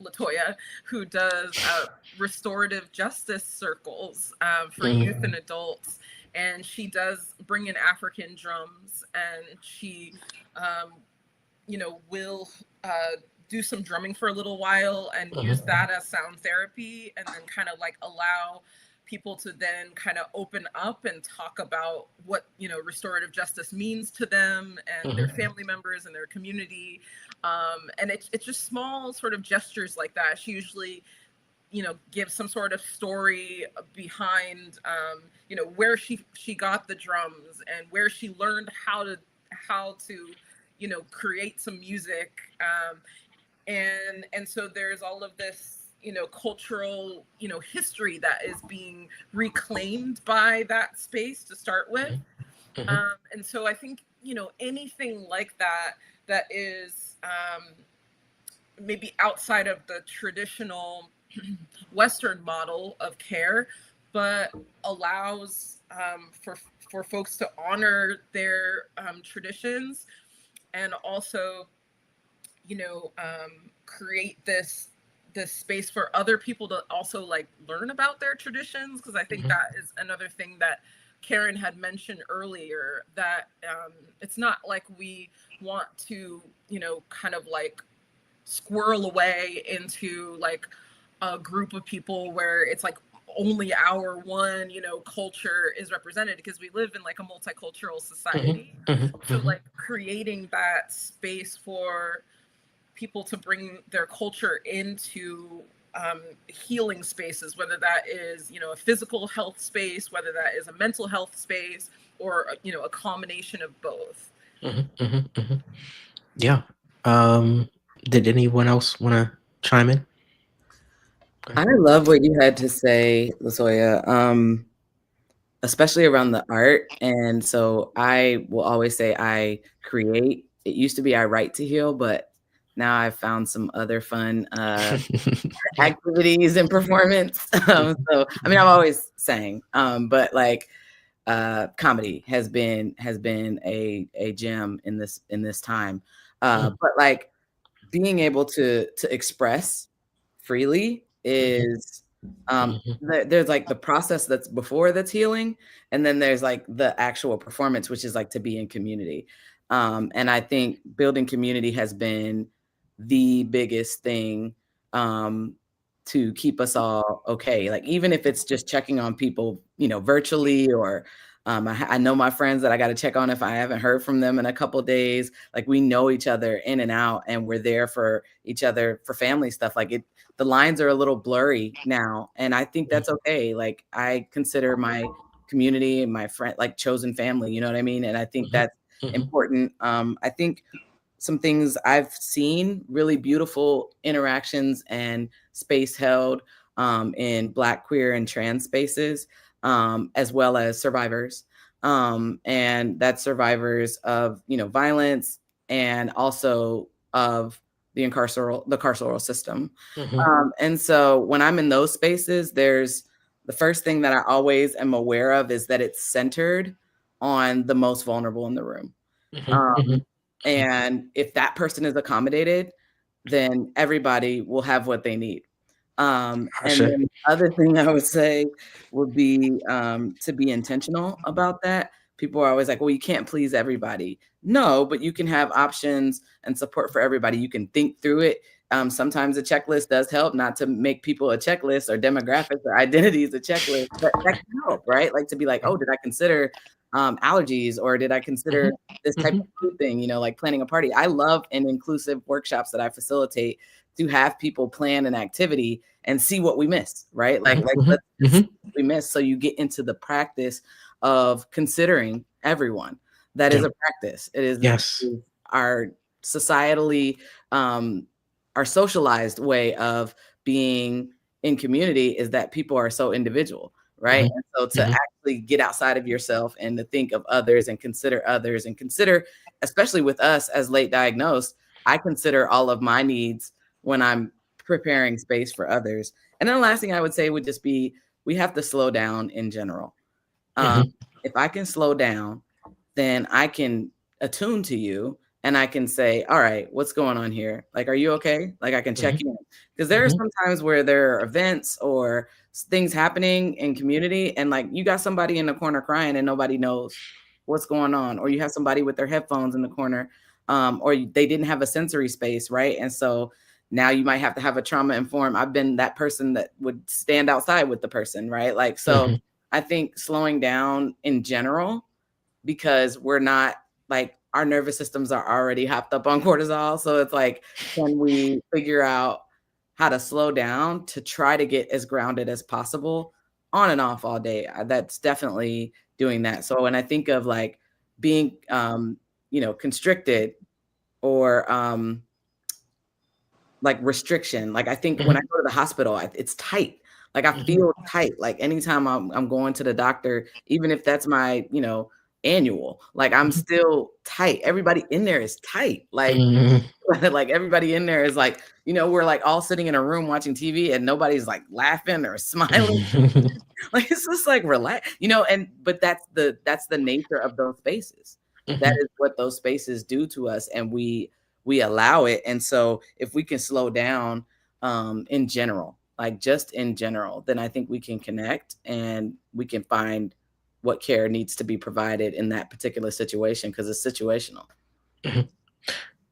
LaToya who does restorative justice circles for youth and adults. And she does bring in African drums, and she, you know, will do some drumming for a little while and use that as sound therapy, and then kind of like allow people to then kind of open up and talk about what, you know, restorative justice means to them and their family members and their community. And it's just small sort of gestures like that. She usually, you know, gives some sort of story behind, you know, where she got the drums and where she learned how to, you know, create some music. And so there's all of this, you know, cultural, you know, history that is being reclaimed by that space to start with. And so I think, you know, anything like that is maybe outside of the traditional Western model of care, but allows for folks to honor their traditions, and also, you know, create this space for other people to also like learn about their traditions. Because I think that is another thing that Karen had mentioned earlier, that it's not like we want to, you know, kind of like squirrel away into like a group of people where it's like only our one, you know, culture is represented, because we live in like a multicultural society. So like creating that space for people to bring their culture into healing spaces, whether that is, you know, a physical health space, whether that is a mental health space, or, you know, a combination of both. Yeah. Did anyone else want to chime in? I love what you had to say, LaToya, especially around the art. And so I will always say I create. It used to be I write to heal, but now I've found some other fun activities and performance. So, I mean, I'm always saying, but like comedy has been a gem in this time. But like being able to express freely is there's like the process that's before that's healing, and then there's like the actual performance, which is like to be in community. And I think building community has been the biggest thing to keep us all okay. Like even if it's just checking on people, you know, virtually, or I know my friends that I got to check on if I haven't heard from them in a couple of days. Like we know each other in and out, and we're there for each other for family stuff. Like the lines are a little blurry now, and I think that's okay. Like I consider my community and my friend like chosen family. You know what I mean? And I think that's important. I think some things I've seen, really beautiful interactions and space held in Black, queer, and trans spaces, as well as survivors. And that's survivors of, you know, violence, and also of the carceral system. And so when I'm in those spaces, there's the first thing that I always am aware of is that it's centered on the most vulnerable in the room. And if that person is accommodated, then everybody will have what they need. And then the other thing I would say would be to be intentional about that. People are always like, well, you can't please everybody. No, but you can have options and support for everybody. You can think through it. Sometimes a checklist does help, not to make people a checklist or demographics or identities a checklist, but that can help, right? Like to be like, oh, did I consider allergies, or did I consider this type of food thing, you know, like planning a party. I love in inclusive workshops that I facilitate to have people plan an activity and see what we miss, right? Like let's see what we miss. So you get into the practice of considering everyone. That is a practice. It is our societally, our socialized way of being in community is that people are so individual, right? And so to actually get outside of yourself and to think of others and consider, especially with us as late diagnosed, I consider all of my needs when I'm preparing space for others. And then the last thing I would say would just be, we have to slow down in general. If I can slow down, then I can attune to you and I can say, all right, what's going on here? Like, are you okay? Like, I can check in. Because there are some times where there are events or things happening in community, and like you got somebody in the corner crying and nobody knows what's going on, or you have somebody with their headphones in the corner, or they didn't have a sensory space, right? And so now you might have to have a trauma informed. I've been that person that would stand outside with the person, right? Like, so I think slowing down in general, because we're not, like, our nervous systems are already hopped up on cortisol. So it's like, can we figure out how to slow down to try to get as grounded as possible on and off all day? That's definitely doing that. So when I think of like being, constricted or like restriction, like I think when I go to the hospital, it's tight. Like I feel tight. Like anytime I'm going to the doctor, even if that's my, annual, like I'm still tight. Everybody in there is tight. Like, like everybody in there is like, we're like all sitting in a room watching TV and nobody's like laughing or smiling. Like, it's just like relax, but that's the nature of those spaces. That is what those spaces do to us. And we allow it. And so if we can slow down in general, like just in general, then I think we can connect and we can find what care needs to be provided in that particular situation, because it's situational.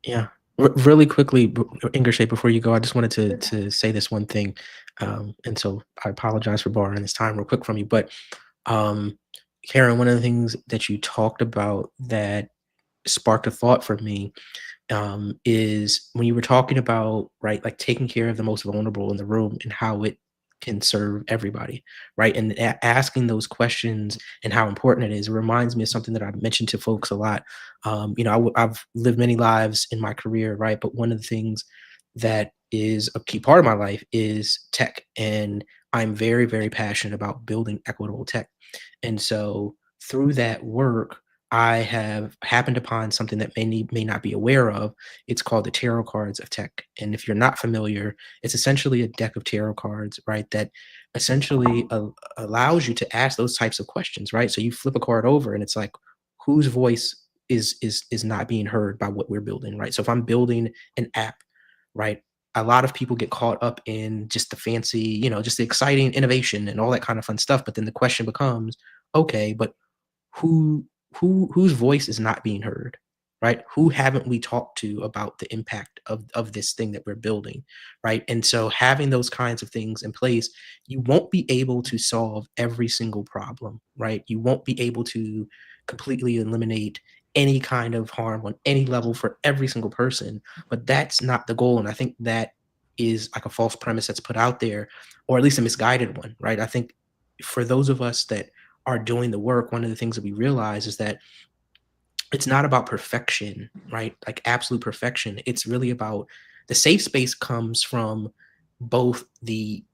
Yeah. Really quickly, IngerShaye, before you go, I just wanted to say this one thing. And so I apologize for borrowing this time real quick from you. But Karen, one of the things that you talked about that sparked a thought for me is when you were talking about, right, like taking care of the most vulnerable in the room and how it can serve everybody, right? And asking those questions and how important it is. It reminds me of something that I've mentioned to folks a lot. I've lived many lives in my career, right? But one of the things that is a key part of my life is tech. And I'm very, very passionate about building equitable tech. And so through that work, I have happened upon something that may not be aware of. It's called the tarot cards of tech. And if you're not familiar, it's essentially a deck of tarot cards, right? That essentially allows you to ask those types of questions, right? So you flip a card over and it's like, whose voice is not being heard by what we're building, right? So if I'm building an app, right, a lot of people get caught up in just the fancy, just the exciting innovation and all that kind of fun stuff. But then the question becomes, okay, but whose voice is not being heard, right? Who haven't we talked to about the impact of this thing that we're building, right? And so having those kinds of things in place, you won't be able to solve every single problem, right? You won't be able to completely eliminate any kind of harm on any level for every single person, but that's not the goal. And I think that is like a false premise that's put out there, or at least a misguided one, right? I think for those of us that are doing the work, one of the things that we realize is that it's not about perfection, right? Like absolute perfection. It's really about the safe space comes from both the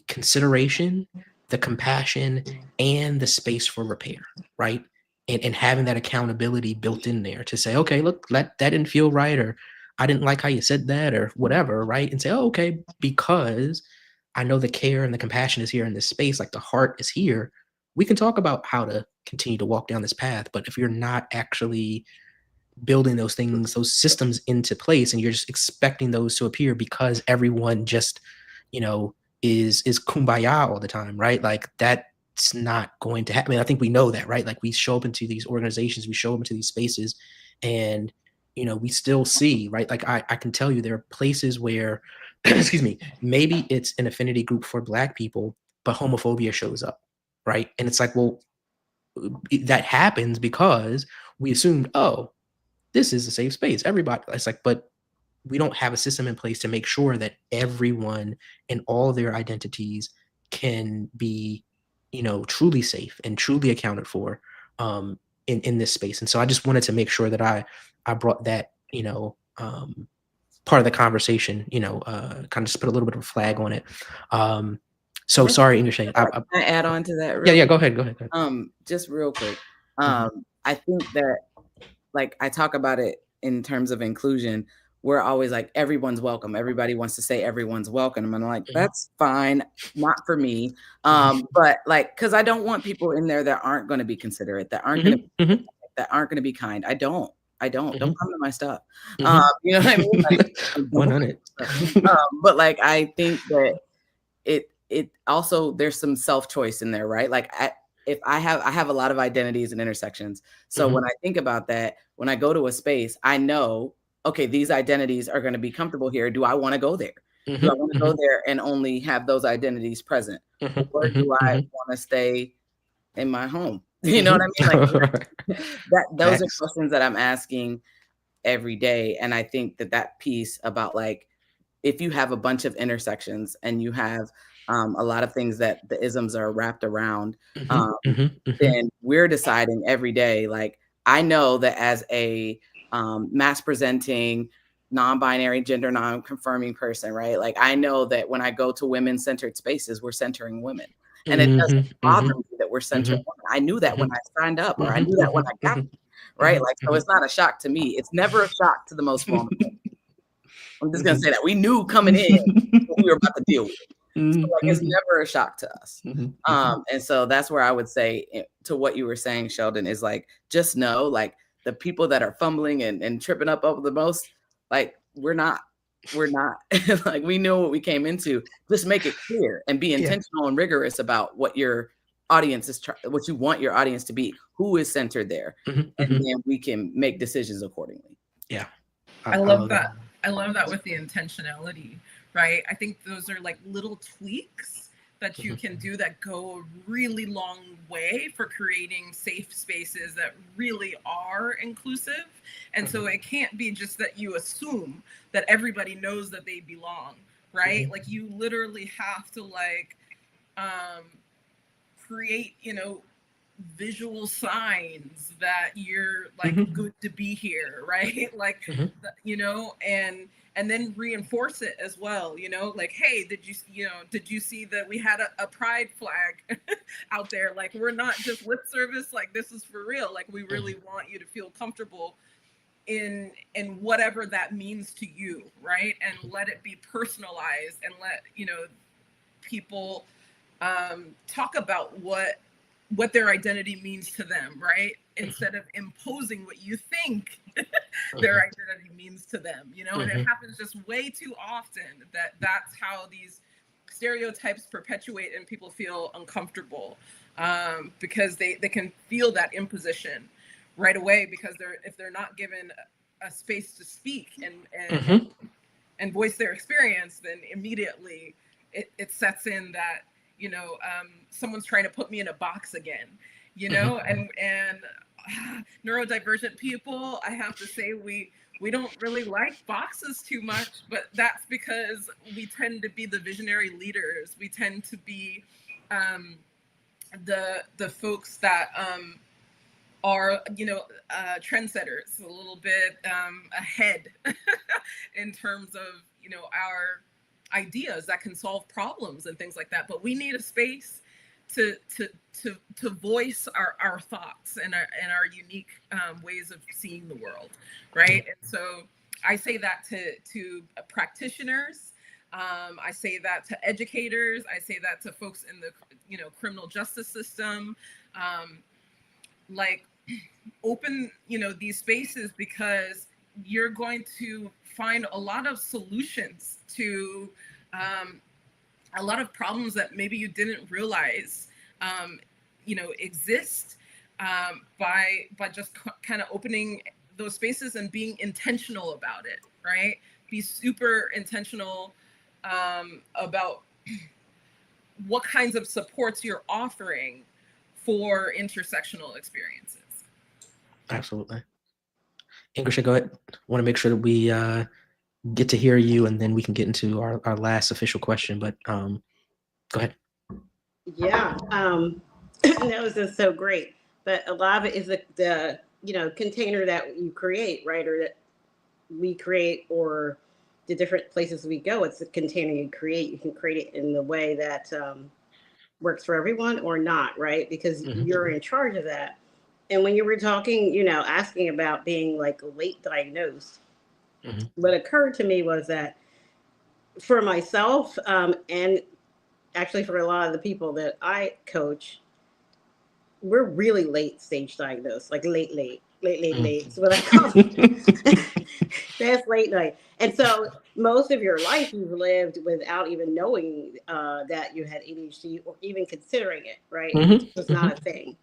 consideration, the compassion, and the space for repair, right? And having that accountability built in there to say, okay, look, that didn't feel right, or I didn't like how you said that, or whatever, right? And say, oh, okay, because I know the care and the compassion is here in this space, like the heart is here. We can talk about how to continue to walk down this path. But if you're not actually building those things, those systems into place, and you're just expecting those to appear because everyone just, is kumbaya all the time, right? Like that's not going to happen. I mean, I think we know that, right? Like we show up into these organizations, we show up into these spaces, and we still see, right? Like I can tell you there are places where excuse me, maybe it's an affinity group for Black people, but homophobia shows up, right? And it's like, well, that happens because we assumed, oh, this is a safe space. Everybody, it's like, but we don't have a system in place to make sure that everyone and all their identities can be, truly safe and truly accounted for in this space. And so I just wanted to make sure that I brought that, part of the conversation, kind of just put a little bit of a flag on it. So sorry, IngerShaye. Can I add on to that? Yeah, go ahead. Just real quick. I think that, like, I talk about it in terms of inclusion. we're always like, everyone's welcome. Everybody wants to say everyone's welcome. And I'm like, that's fine. Not for me. But like, cause I don't want people in there that aren't going to be considerate, that aren't going to, that aren't going to be kind. Don't come to my stuff. You know what I mean? Like, 100. But like, I think that it also, there's some self-choice in there, right? Like I have a lot of identities and intersections. So when I think about that, when I go to a space, I know, okay, these identities are going to be comfortable here. Do I want to go there? Do I want to go there and only have those identities present? Or do I want to stay in my home? You know what I mean? Like those are questions that I'm asking every day. And I think that piece about like, if you have a bunch of intersections and you have a lot of things that the isms are wrapped around, then we're deciding every day, like, I know that as a mass presenting, non-binary, gender non-confirming person, right? Like, I know that when I go to women-centered spaces, we're centering women. And it doesn't bother me that we're centering women. I knew that when I signed up, or I knew that when I got there, right? Like, so it's not a shock to me. It's never a shock to the most vulnerable. I'm just going to say that. We knew coming in what we were about to deal with. So like, it's never a shock to us. And so that's where I would say to what you were saying, Sheldon, is like, just know, like, the people that are fumbling and tripping up over the most, like, we're not like, we know what we came into. Just make it clear and be intentional and rigorous about what your audience is, what you want your audience to be, who is centered there. And then we can make decisions accordingly. Yeah. I love that. I love that with the intentionality, right? I think those are like little tweaks that you can do that go a really long way for creating safe spaces that really are inclusive. And so it can't be just that you assume that everybody knows that they belong, right? Like, you literally have to like create, you know, visual signs that you're like good to be here, right? Like, you know, and then reinforce it as well, you know, like, hey, did you see that we had a pride flag out there? Like, we're not just lip service, like, this is for real. Like, we really want you to feel comfortable in whatever that means to you, right? And let it be personalized, and let, you know, people talk about what their identity means to them, right? Instead of imposing what you think their identity means to them, you know? And it happens just way too often that's how these stereotypes perpetuate and people feel uncomfortable because they can feel that imposition right away, because if they're not given a space to speak and voice their experience, then immediately it sets in that, you know, someone's trying to put me in a box again, you know, and neurodivergent people, I have to say, we don't really like boxes too much, but that's because we tend to be the visionary leaders. We tend to be the folks that are, you know, trendsetters, a little bit ahead in terms of, you know, our ideas that can solve problems and things like that. But we need a space to voice our thoughts and our unique ways of seeing the world, right? And so I say that to practitioners. I say that to educators. I say that to folks in the, you know, criminal justice system. Like, open, you know, these spaces, because you're going to find a lot of solutions to a lot of problems that maybe you didn't realize, you know, exist by just kind of opening those spaces and being intentional about it, right? Be super intentional about what kinds of supports you're offering for intersectional experiences. Absolutely. IngerShaye, go ahead. I want to make sure that we get to hear you, and then we can get into our last official question, but go ahead. Yeah, that was just so great. But a lot of it is the you know, container that you create, right? Or that we create, or the different places we go. It's the container you create. You can create it in the way that works for everyone or not, right? Because you're in charge of that. And when you were talking, you know, asking about being like late diagnosed, what occurred to me was that for myself, and actually for a lot of the people that I coach, we're really late stage diagnosed, like late. It's what I call that's late night. And so most of your life you've lived without even knowing that you had ADHD or even considering it, right? It was not a thing.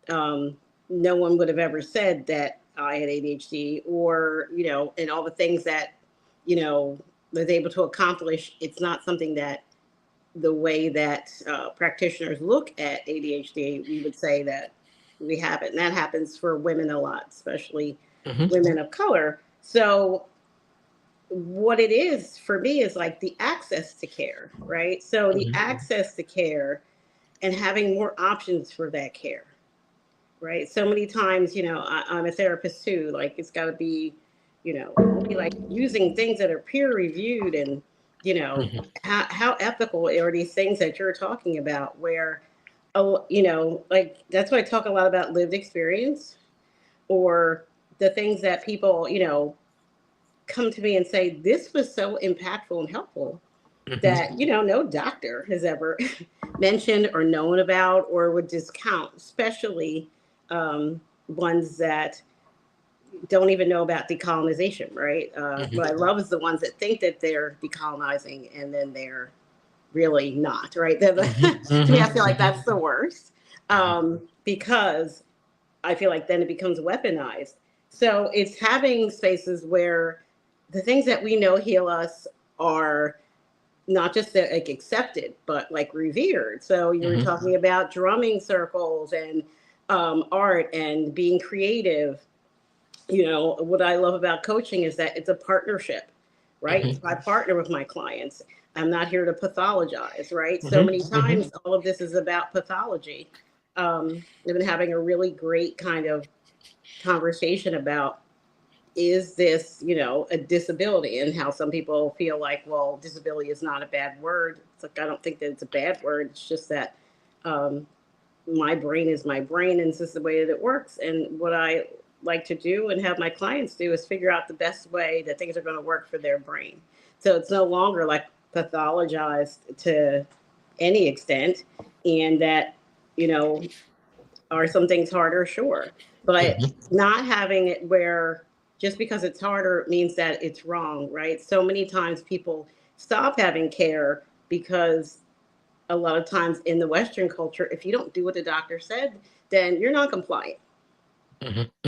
No one would have ever said that I had ADHD or, and all the things that, was able to accomplish. It's not something that the way that practitioners look at ADHD, we would say that we have it. And that happens for women a lot, especially women of color. So what it is for me is like the access to care, right? So the access to care and having more options for that care, right? So many times, I'm a therapist too, like it's got to be, like using things that are peer reviewed and, how ethical are these things that you're talking about where, like that's why I talk a lot about lived experience or the things that people, come to me and say, this was so impactful and helpful that, no doctor has ever mentioned or known about or would discount, especially ones that don't even know about decolonization, right? What I love is the ones that think that they're decolonizing and then they're really not, right? To me, I feel like that's the worst because I feel like then it becomes weaponized. So it's having spaces where the things that we know heal us are not just like accepted, but like revered. So you were talking about drumming circles and art and being creative. What I love about coaching is that it's a partnership, right? I partner with my clients. I'm not here to pathologize, right? So many times all of this is about pathology. I've been having a really great kind of conversation about, is this, a disability, and how some people feel like, well, disability is not a bad word. It's like, I don't think that it's a bad word. It's just that my brain is my brain and this is the way that it works. And what I like to do and have my clients do is figure out the best way that things are going to work for their brain. So it's no longer like pathologized to any extent, and that, are some things harder? Sure. But not having it where just because it's harder means that it's wrong, right? So many times people stop having care because a lot of times in the Western culture, if you don't do what the doctor said, then you're not compliant.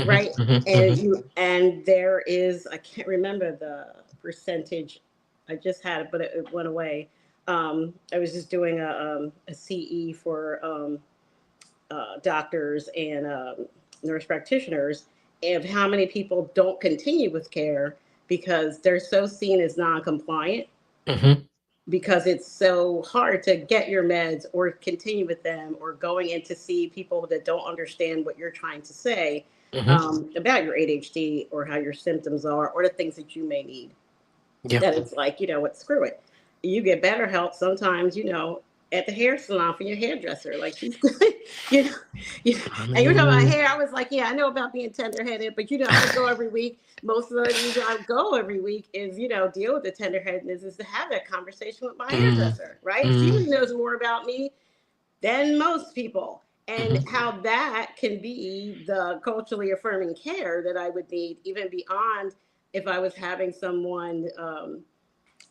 Right. And there is, I can't remember the percentage. I just had it, but it went away. I was just doing a CE for doctors and nurse practitioners of how many people don't continue with care because they're so seen as non-compliant because it's so hard to get your meds or continue with them or going in to see people that don't understand what you're trying to say about your ADHD or how your symptoms are or the things that you may need. That it's like, what, screw it. You get better help sometimes, at the hair salon for your hairdresser. Like she's good, and you're talking about hair. I was like, yeah, I know about being tender-headed, but I would go every week. Most of the reason I go every week is, deal with the tender-headedness is to have that conversation with my hairdresser, right? She knows more about me than most people. And how that can be the culturally affirming care that I would need, even beyond if I was having someone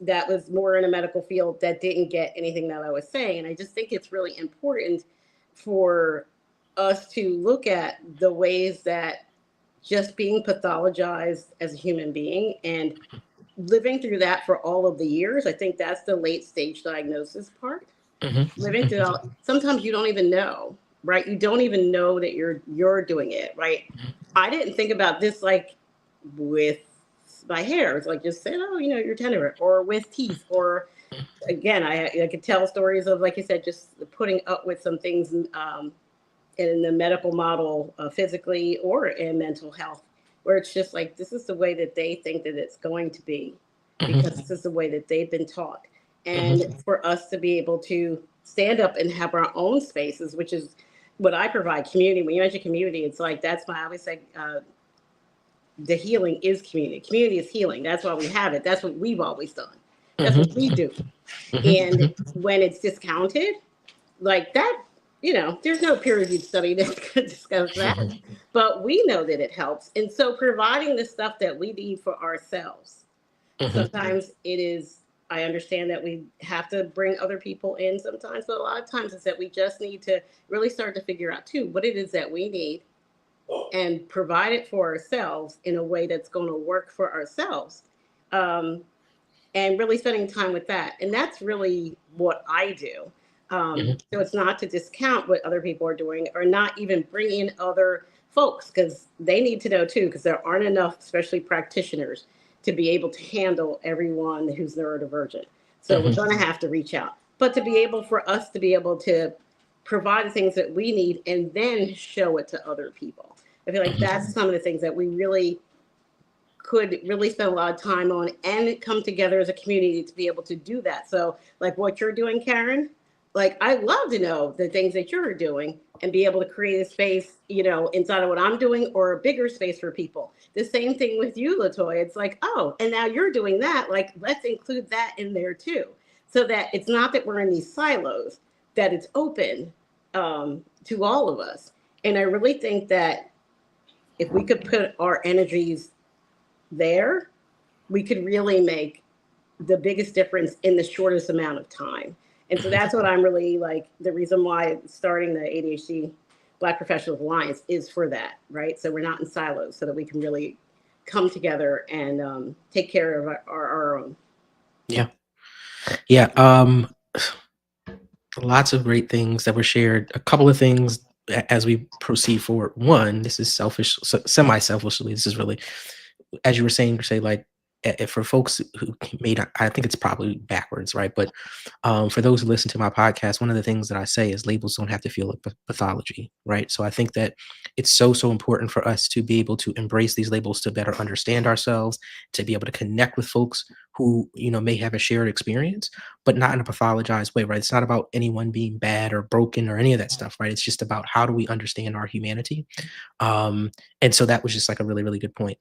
that was more in a medical field that didn't get anything that I was saying. And I just think it's really important for us to look at the ways that just being pathologized as a human being and living through that for all of the years. I think that's the late stage diagnosis part. Living through all, sometimes you don't even know, right? You don't even know that you're doing it, right? I didn't think about this like with my hair. It's like just say, oh, you're tender, or with teeth, or again, I could tell stories of, like you said, just putting up with some things in the medical model, physically or in mental health, where it's just like, this is the way that they think that it's going to be because this is the way that they've been taught. And for us to be able to stand up and have our own spaces, which is what I provide, community. When you mention community, it's like, that's why I always say, the healing is community. Community is healing. That's why we have it. That's what we've always done. That's what we do. And when it's discounted, like that, there's no peer-reviewed study that could discuss that. But we know that it helps. And so providing the stuff that we need for ourselves, sometimes it is, I understand that we have to bring other people in sometimes, but a lot of times it's that we just need to really start to figure out too what it is that we need and provide it for ourselves in a way that's going to work for ourselves. And really spending time with that. And that's really what I do. So it's not to discount what other people are doing or not even bring in other folks, because they need to know too, because there aren't enough, especially practitioners, to be able to handle everyone who's neurodivergent. So we're going to have to reach out. But to be able for us to be able to provide the things that we need and then show it to other people. I feel like that's some of the things that we really could really spend a lot of time on and come together as a community to be able to do that. So like what you're doing, Karen, like I'd love to know the things that you're doing and be able to create a space, inside of what I'm doing or a bigger space for people. The same thing with you, LaToya. It's like, oh, and now you're doing that. Like, let's include that in there too. So that it's not that we're in these silos, that it's open to all of us. And I really think that if we could put our energies there, we could really make the biggest difference in the shortest amount of time. And so that's what I'm really like, the reason why starting the ADHD Black Professionals Alliance is for that, right? So we're not in silos, so that we can really come together and take care of our own. Yeah. Lots of great things that were shared. A couple of things as we proceed forward. One, this is semi-selfishly, this is really, as you were saying, say like, for folks who may not, I think it's probably backwards, right? But for those who listen to my podcast, one of the things that I say is labels don't have to feel like pathology, right? So I think that it's so important for us to be able to embrace these labels to better understand ourselves, to be able to connect with folks who, may have a shared experience, but not in a pathologized way, right? It's not about anyone being bad or broken or any of that stuff, right? It's just about how do we understand our humanity. And so that was just like a really, really good point.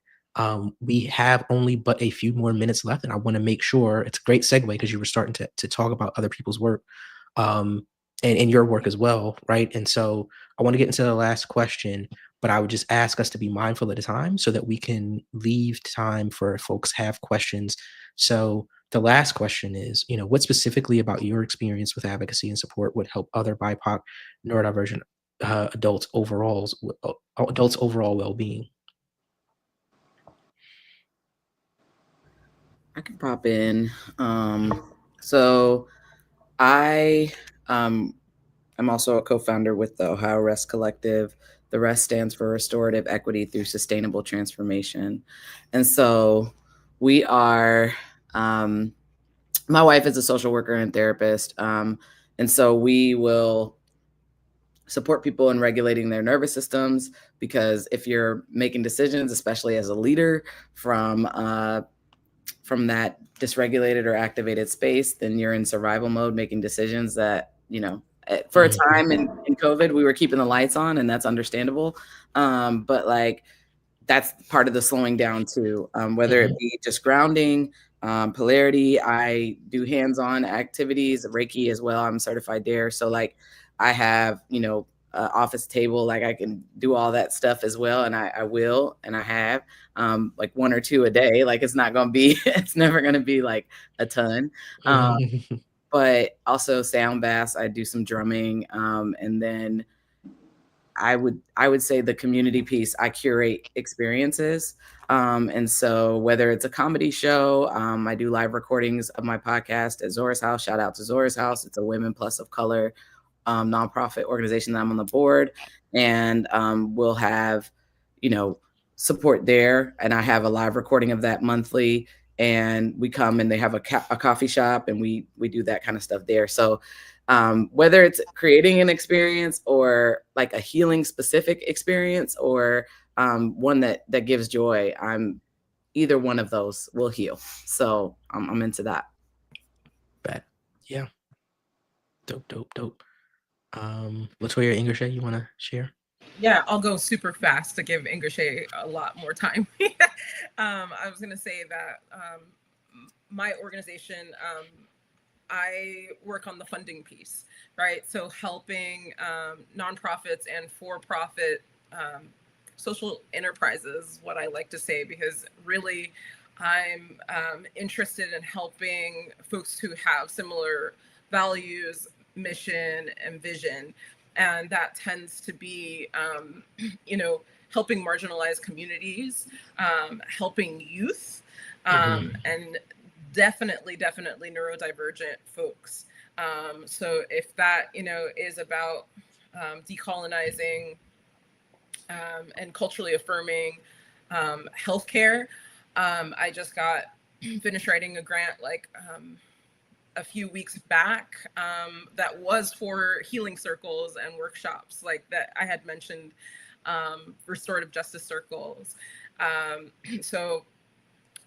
We have only but a few more minutes left, and I want to make sure it's a great segue because you were starting to talk about other people's work and your work as well, right? And so I want to get into the last question, but I would just ask us to be mindful of the time so that we can leave time for folks have questions. So the last question is, what specifically about your experience with advocacy and support would help other BIPOC neurodivergent adults' overall well-being? I can pop in. So I am also a co-founder with the Ohio REST Collective. The REST stands for Restorative Equity Through Sustainable Transformation. And so we are, my wife is a social worker and therapist. And so we will support people in regulating their nervous systems, because if you're making decisions, especially as a leader from that dysregulated or activated space, then you're in survival mode, making decisions that, for a time in COVID, we were keeping the lights on, and that's understandable. But like, that's part of the slowing down too, whether it be just grounding, polarity. I do hands-on activities, Reiki as well. I'm certified there. So like I have, office table, like I can do all that stuff as well. And I will, and I have like 1 or 2 a day. Like it's not going to be, it's never going to be like a ton. But also sound baths. I do some drumming. And then I would say the community piece, I curate experiences. And so whether it's a comedy show, I do live recordings of my podcast at Zora's House. Shout out to Zora's House. It's a Women Plus of Color nonprofit organization that I'm on the board. And we'll have, support there. And I have a live recording of that monthly. And we come and they have a coffee shop, and we do that kind of stuff there. So whether it's creating an experience or like a healing specific experience or one that gives joy, either one of those will heal. So I'm into that. Bet. Yeah. Dope. LaToya, IngerShaye, you want to share? Yeah, I'll go super fast to give IngerShaye a lot more time. I was going to say that my organization, I work on the funding piece, right? So helping nonprofits and for-profit social enterprises, what I like to say, because really I'm interested in helping folks who have similar values, mission, and vision. And that tends to be, helping marginalized communities, helping youth, and definitely neurodivergent folks. So if that, is about decolonizing and culturally affirming healthcare, I just got finished writing a grant a few weeks back that was for healing circles and workshops like that I had mentioned, restorative justice circles. So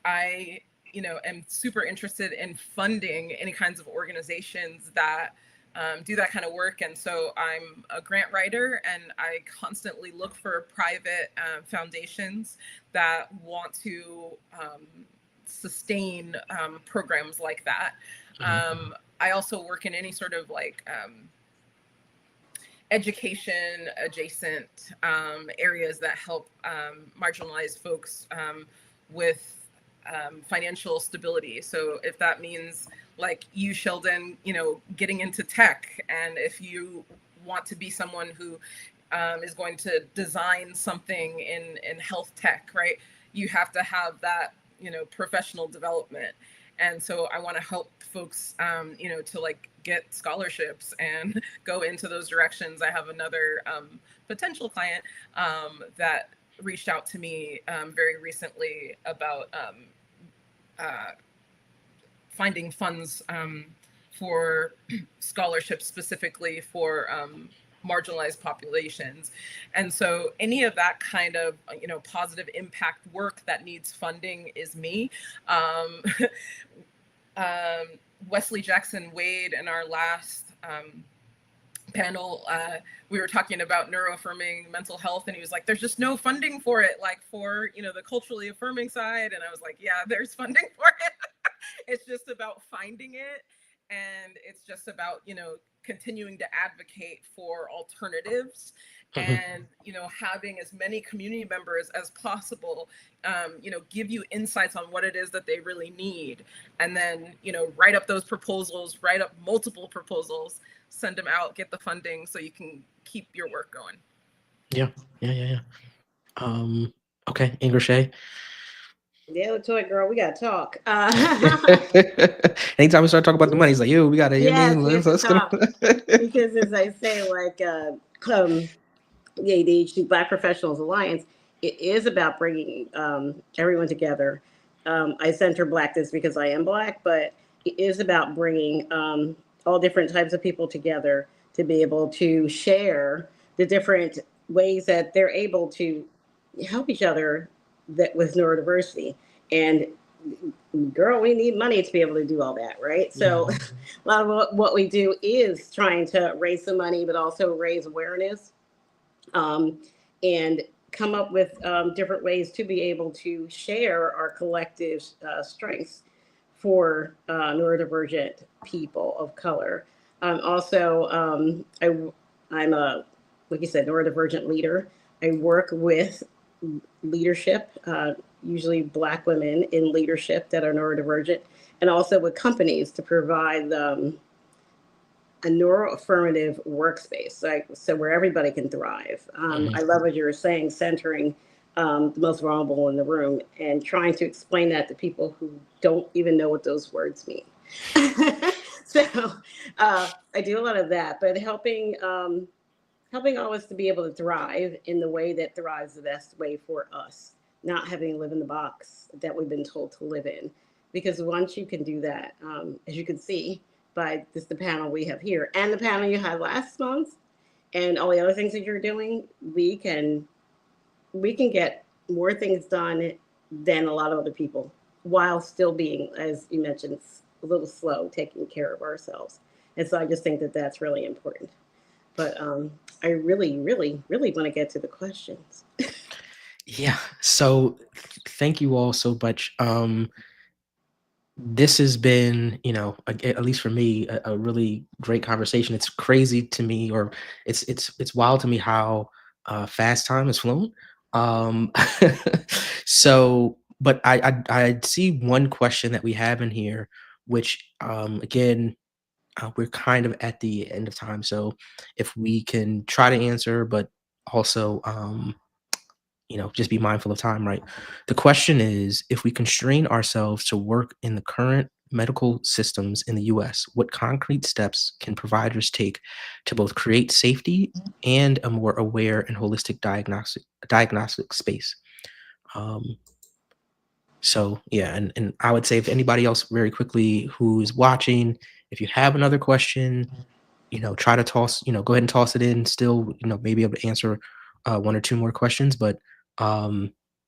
I, am super interested in funding any kinds of organizations that do that kind of work. And so I'm a grant writer, and I constantly look for private foundations that want to sustain programs like that. I also work in any sort of education adjacent areas that help marginalized folks with financial stability. So if that means like you, Sheldon, getting into tech, and if you want to be someone who is going to design something in health tech, right? You have to have that, professional development. And so I want to help folks, to get scholarships and go into those directions. I have another potential client that reached out to me very recently about finding funds for scholarships specifically for marginalized populations. And so any of that kind of, positive impact work that needs funding is me. Wesley Jackson Wade, in our last panel, we were talking about neuroaffirming mental health, and he was like, there's just no funding for it, for the culturally affirming side. And I was like, yeah, there's funding for it. It's just about finding it, and it's just about continuing to advocate for alternatives, and having as many community members as possible give you insights on what it is that they really need, and then write up those proposals, write up multiple proposals, send them out, get the funding so you can keep your work going. Yeah. Okay, IngerShaye. Yeah, LaToya, girl, we gotta talk. Anytime we start talking about the money, it's like, yo, we gotta. Yes, Let's go. because as I say, the ADHD Black Professionals Alliance, it is about bringing everyone together. I center Blackness because I am Black, but it is about bringing all different types of people together to be able to share the different ways that they're able to help each other with neurodiversity. And girl, we need money to be able to do all that, right? So a lot of what we do is trying to raise some money, but also raise awareness, and come up with different ways to be able to share our collective strengths for neurodivergent people of color. Also, I'm a, like you said, neurodivergent leader. I work with leadership, usually Black women in leadership that are neurodivergent, and also with companies to provide a neuroaffirmative workspace, so where everybody can thrive. I love what you were saying, centering the most vulnerable in the room and trying to explain that to people who don't even know what those words mean. So I do a lot of that, but helping all of us to be able to thrive in the way that thrives the best way for us, not having to live in the box that we've been told to live in. Because once you can do that, as you can see by the panel we have here and the panel you had last month and all the other things that you're doing, we can get more things done than a lot of other people while still being, as you mentioned, a little slow, taking care of ourselves. And so I just think that that's really important. But I really, really, really want to get to the questions. Yeah. So thank you all so much. This has been, at least for me, a really great conversation. It's crazy to me, or it's wild to me how fast time has flown. Um, so, but I see one question that we have in here, which again, we're kind of at the end of time. So if we can try to answer, but also just be mindful of time, right? The question is, if we constrain ourselves to work in the current medical systems in the US, what concrete steps can providers take to both create safety and a more aware and holistic diagnostic space? So yeah, and I would say, if anybody else very quickly who's watching, if you have another question, try to toss, go ahead and toss it in. Still, maybe able to answer one or two more questions, but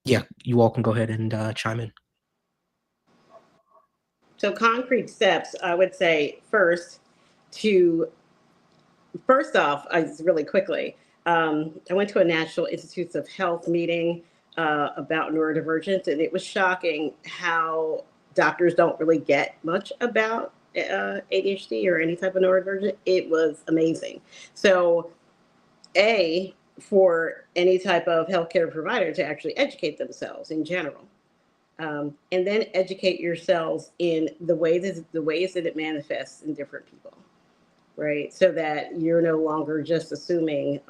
yeah, you all can go ahead and chime in. So concrete steps, I would say first off, really quickly, I went to a National Institutes of Health meeting about neurodivergent, and it was shocking how doctors don't really get much about ADHD or any type of neurodivergent. It was amazing. So, for any type of healthcare provider to actually educate themselves in general. And then educate yourselves in the ways that it manifests in different people, right? So that you're no longer just assuming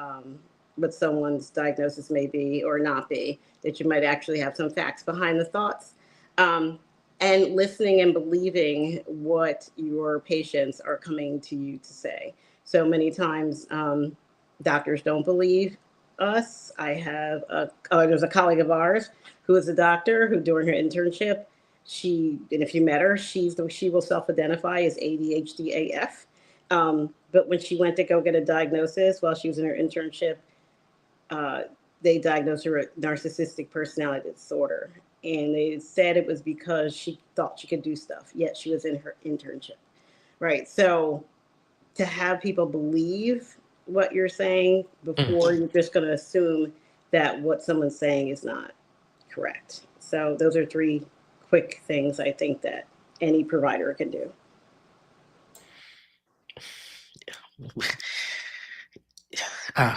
what someone's diagnosis may be or not be, that you might actually have some facts behind the thoughts. And listening and believing what your patients are coming to you to say. So many times, doctors don't believe us. There's a colleague of ours who is a doctor who, during her internship, and if you met her, she will self-identify as ADHD AF. But when she went to go get a diagnosis while she was in her internship, they diagnosed her with narcissistic personality disorder. And they said it was because she thought she could do stuff, yet she was in her internship. Right. So to have people believe what you're saying before you're just going to assume that what someone's saying is not correct. So those are 3 quick things I think that any provider can do.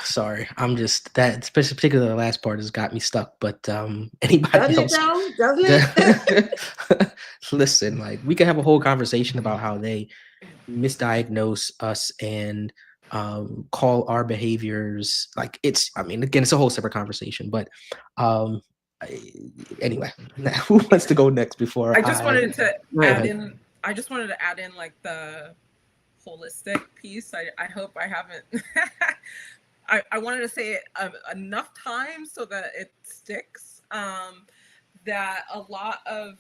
Sorry, I'm just that, especially particularly the last part has got me stuck. But anybody else? Doesn't it? Listen, like, we could have a whole conversation about how they misdiagnose us and call our behaviors, like, again, it's a whole separate conversation. But anyway, who wants to go next before I just wanted to add in? I just wanted to add in, like, the holistic piece. I hope I haven't. I wanted to say it enough times so that it sticks. That a lot of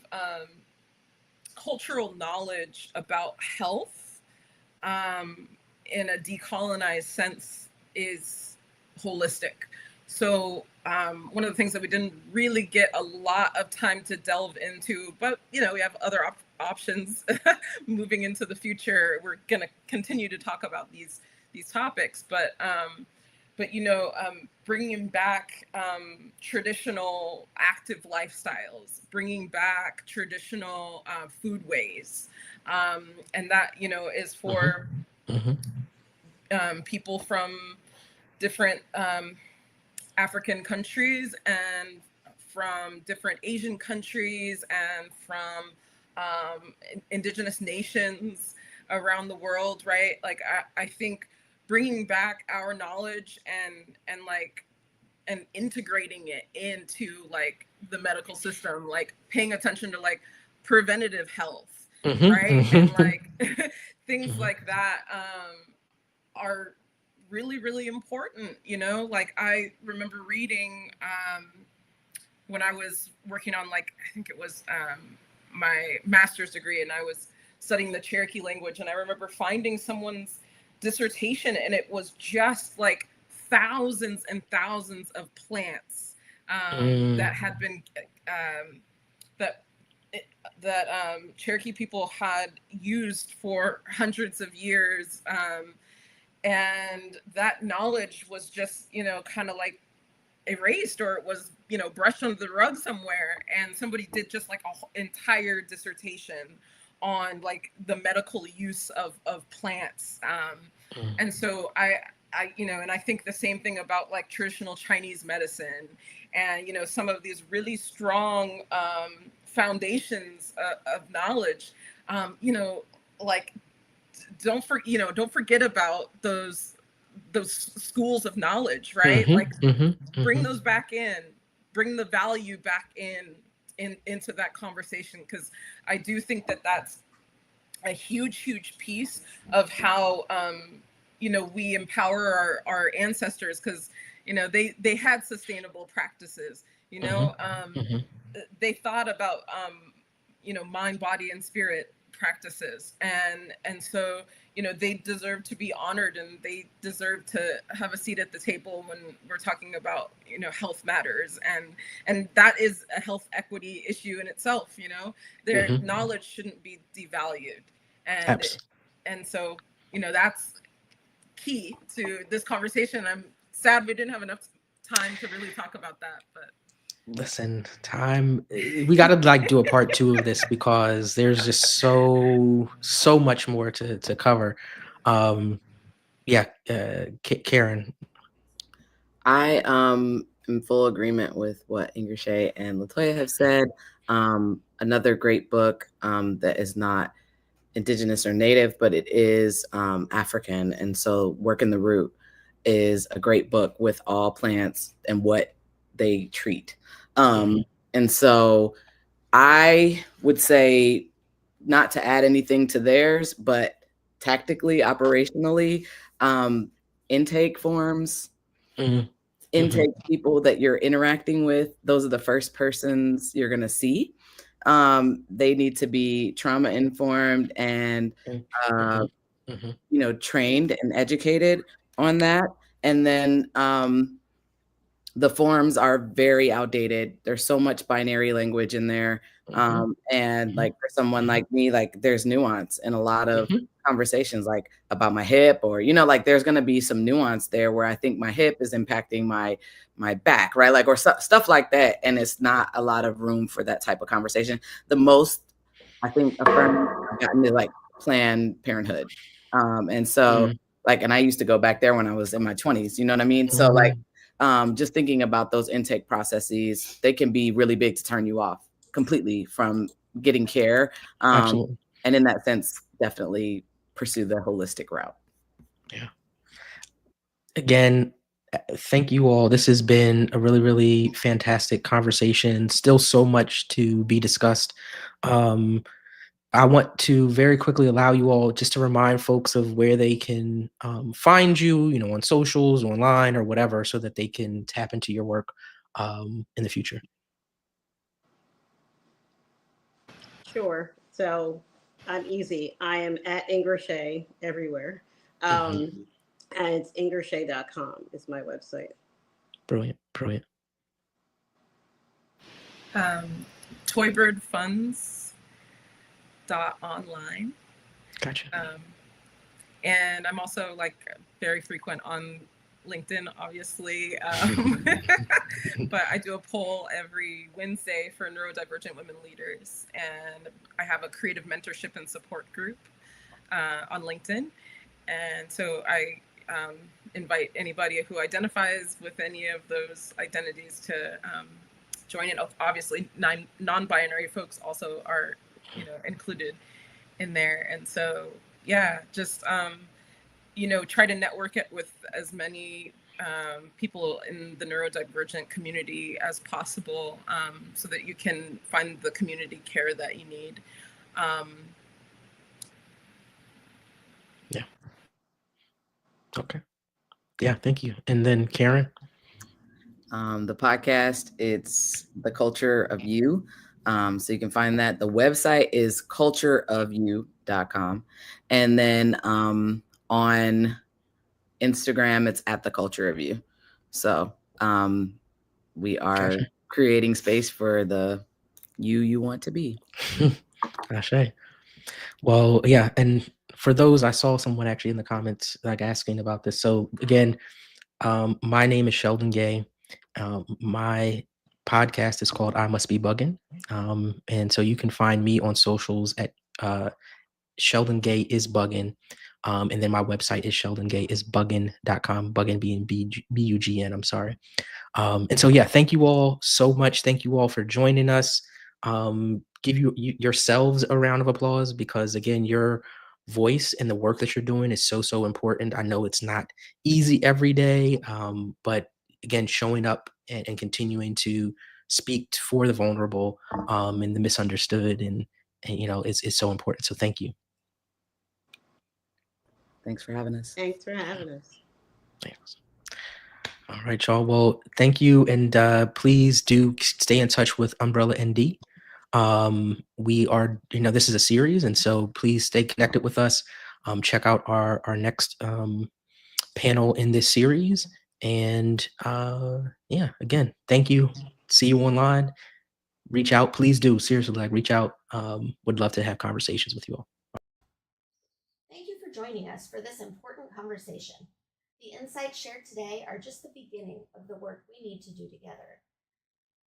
cultural knowledge about health, in a decolonized sense, is holistic. So one of the things that we didn't really get a lot of time to delve into, but we have other options moving into the future. We're going to continue to talk about these topics, but bringing back traditional active lifestyles, bringing back traditional foodways, and that is for people from different African countries and from different Asian countries and from indigenous nations around the world, right? Like, I think bringing back our knowledge and integrating it into, like, the medical system, like paying attention to, like, preventative health, right? And, like, things like that are really, really important. Like, I remember reading when I was working on, like, I think it was my master's degree, and I was studying the Cherokee language, and I remember finding someone's dissertation, and it was just like thousands and thousands of plants that had been that Cherokee people had used for hundreds of years, and that knowledge was just, kind of like erased, or it was, brushed under the rug somewhere, and somebody did just like an entire dissertation on like the medical use of plants. And so I and I think the same thing about like traditional Chinese medicine, and some of these really strong foundations of knowledge. Like don't forget about those schools of knowledge, right? Like bring those back in, bring the value back into that conversation, because I do think that that's a huge piece of how we empower our ancestors, because they had sustainable practices. They thought about mind, body, and spirit practices, and so they deserve to be honored, and they deserve to have a seat at the table when we're talking about health matters, and that is a health equity issue in itself. Their knowledge shouldn't be devalued, and so that's key to this conversation. I'm sad we didn't have enough time to really talk about that, but listen, time, we got to like do a part 2 of this, because there's just so much more to cover. Karen. I am in full agreement with what IngerShaye and LaToya have said. Another great book that is not indigenous or native, but it is African. And so Working the Root is a great book with all plants and what they treat. And so I would say, not to add anything to theirs, but tactically, operationally, intake forms, intake people that you're interacting with, those are the first persons you're going to see. They need to be trauma informed and trained and educated on that. And then the forms are very outdated. There's so much binary language in there. And like for someone like me, like there's nuance in a lot of conversations, like about my hip, or, like there's going to be some nuance there where I think my hip is impacting my back, right? Like, or stuff like that. And it's not a lot of room for that type of conversation. The most, I think, affirming I've gotten to like Planned Parenthood. And so like, and I used to go back there when I was in my 20s, you know what I mean? So like, just thinking about those intake processes, they can be really big to turn you off completely from getting care. And in that sense, definitely pursue the holistic route. Yeah. Again, thank you all. This has been a really, really fantastic conversation. Still so much to be discussed. I want to very quickly allow you all just to remind folks of where they can find you, on socials, online, or whatever, so that they can tap into your work in the future. Sure. So I'm easy. I am at IngerShaye everywhere. And it's IngerShaye.com is my website. Brilliant. toybirdfunds.online. Gotcha. And I'm also like very frequent on LinkedIn, obviously. But I do a poll every Wednesday for neurodivergent women leaders. And I have a creative mentorship and support group on LinkedIn. And so I invite anybody who identifies with any of those identities to join in. Obviously, non-binary folks also are, included in there. And so, yeah, just, try to network it with as many people in the neurodivergent community as possible, so that you can find the community care that you need. Yeah. Okay. Yeah, thank you. And then Karen? The podcast, it's The Culture of You. So you can find that. The website is cultureofyou.com. And then on Instagram, it's at The Culture of You. So we are creating space for the you want to be. Well, yeah. And for those, I saw someone actually in the comments like asking about this. So again, my name is Sheldon Gay. My podcast is called I Must Be Buggin'. And so you can find me on socials at Sheldon Gay is Buggin'. And then my website is sheldongayisbuggin.com, buggin being B-U-G-N, I'm sorry. And so, yeah, thank you all so much. Thank you all for joining us. Give yourselves a round of applause because, again, your voice and the work that you're doing is so, so important. I know it's not easy every day, but again, showing up and continuing to speak for the vulnerable and the misunderstood and is so important. So thank you. Thanks for having us. Thanks for having us. Thanks. All right, y'all. Well, thank you. And please do stay in touch with Umbrella ND. We are, this is a series. And so please stay connected with us. Check out our next panel in this series. And yeah, again, thank you. See you online. Reach out. Please do. Seriously, reach out. Would love to have conversations with you all. Thank you for joining us for this important conversation. The insights shared today are just the beginning of the work we need to do together.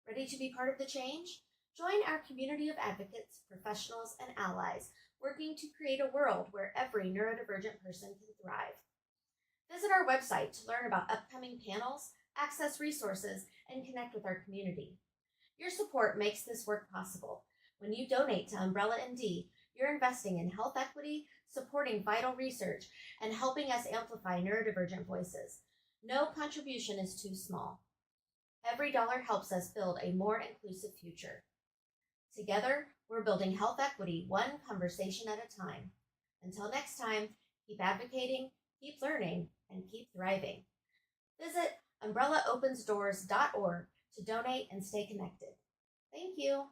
Ready to be part of the change? Join our community of advocates, professionals, and allies working to create a world where every neurodivergent person can thrive. Visit our website to learn about upcoming panels, access resources, and connect with our community. Your support makes this work possible. When you donate to Umbrella ND, you're investing in health equity, supporting vital research, and helping us amplify neurodivergent voices. No contribution is too small. Every dollar helps us build a more inclusive future. Together, we're building health equity one conversation at a time. Until next time, keep advocating, keep learning, and keep thriving. Visit umbrellaopensdoors.org to donate and stay connected. Thank you.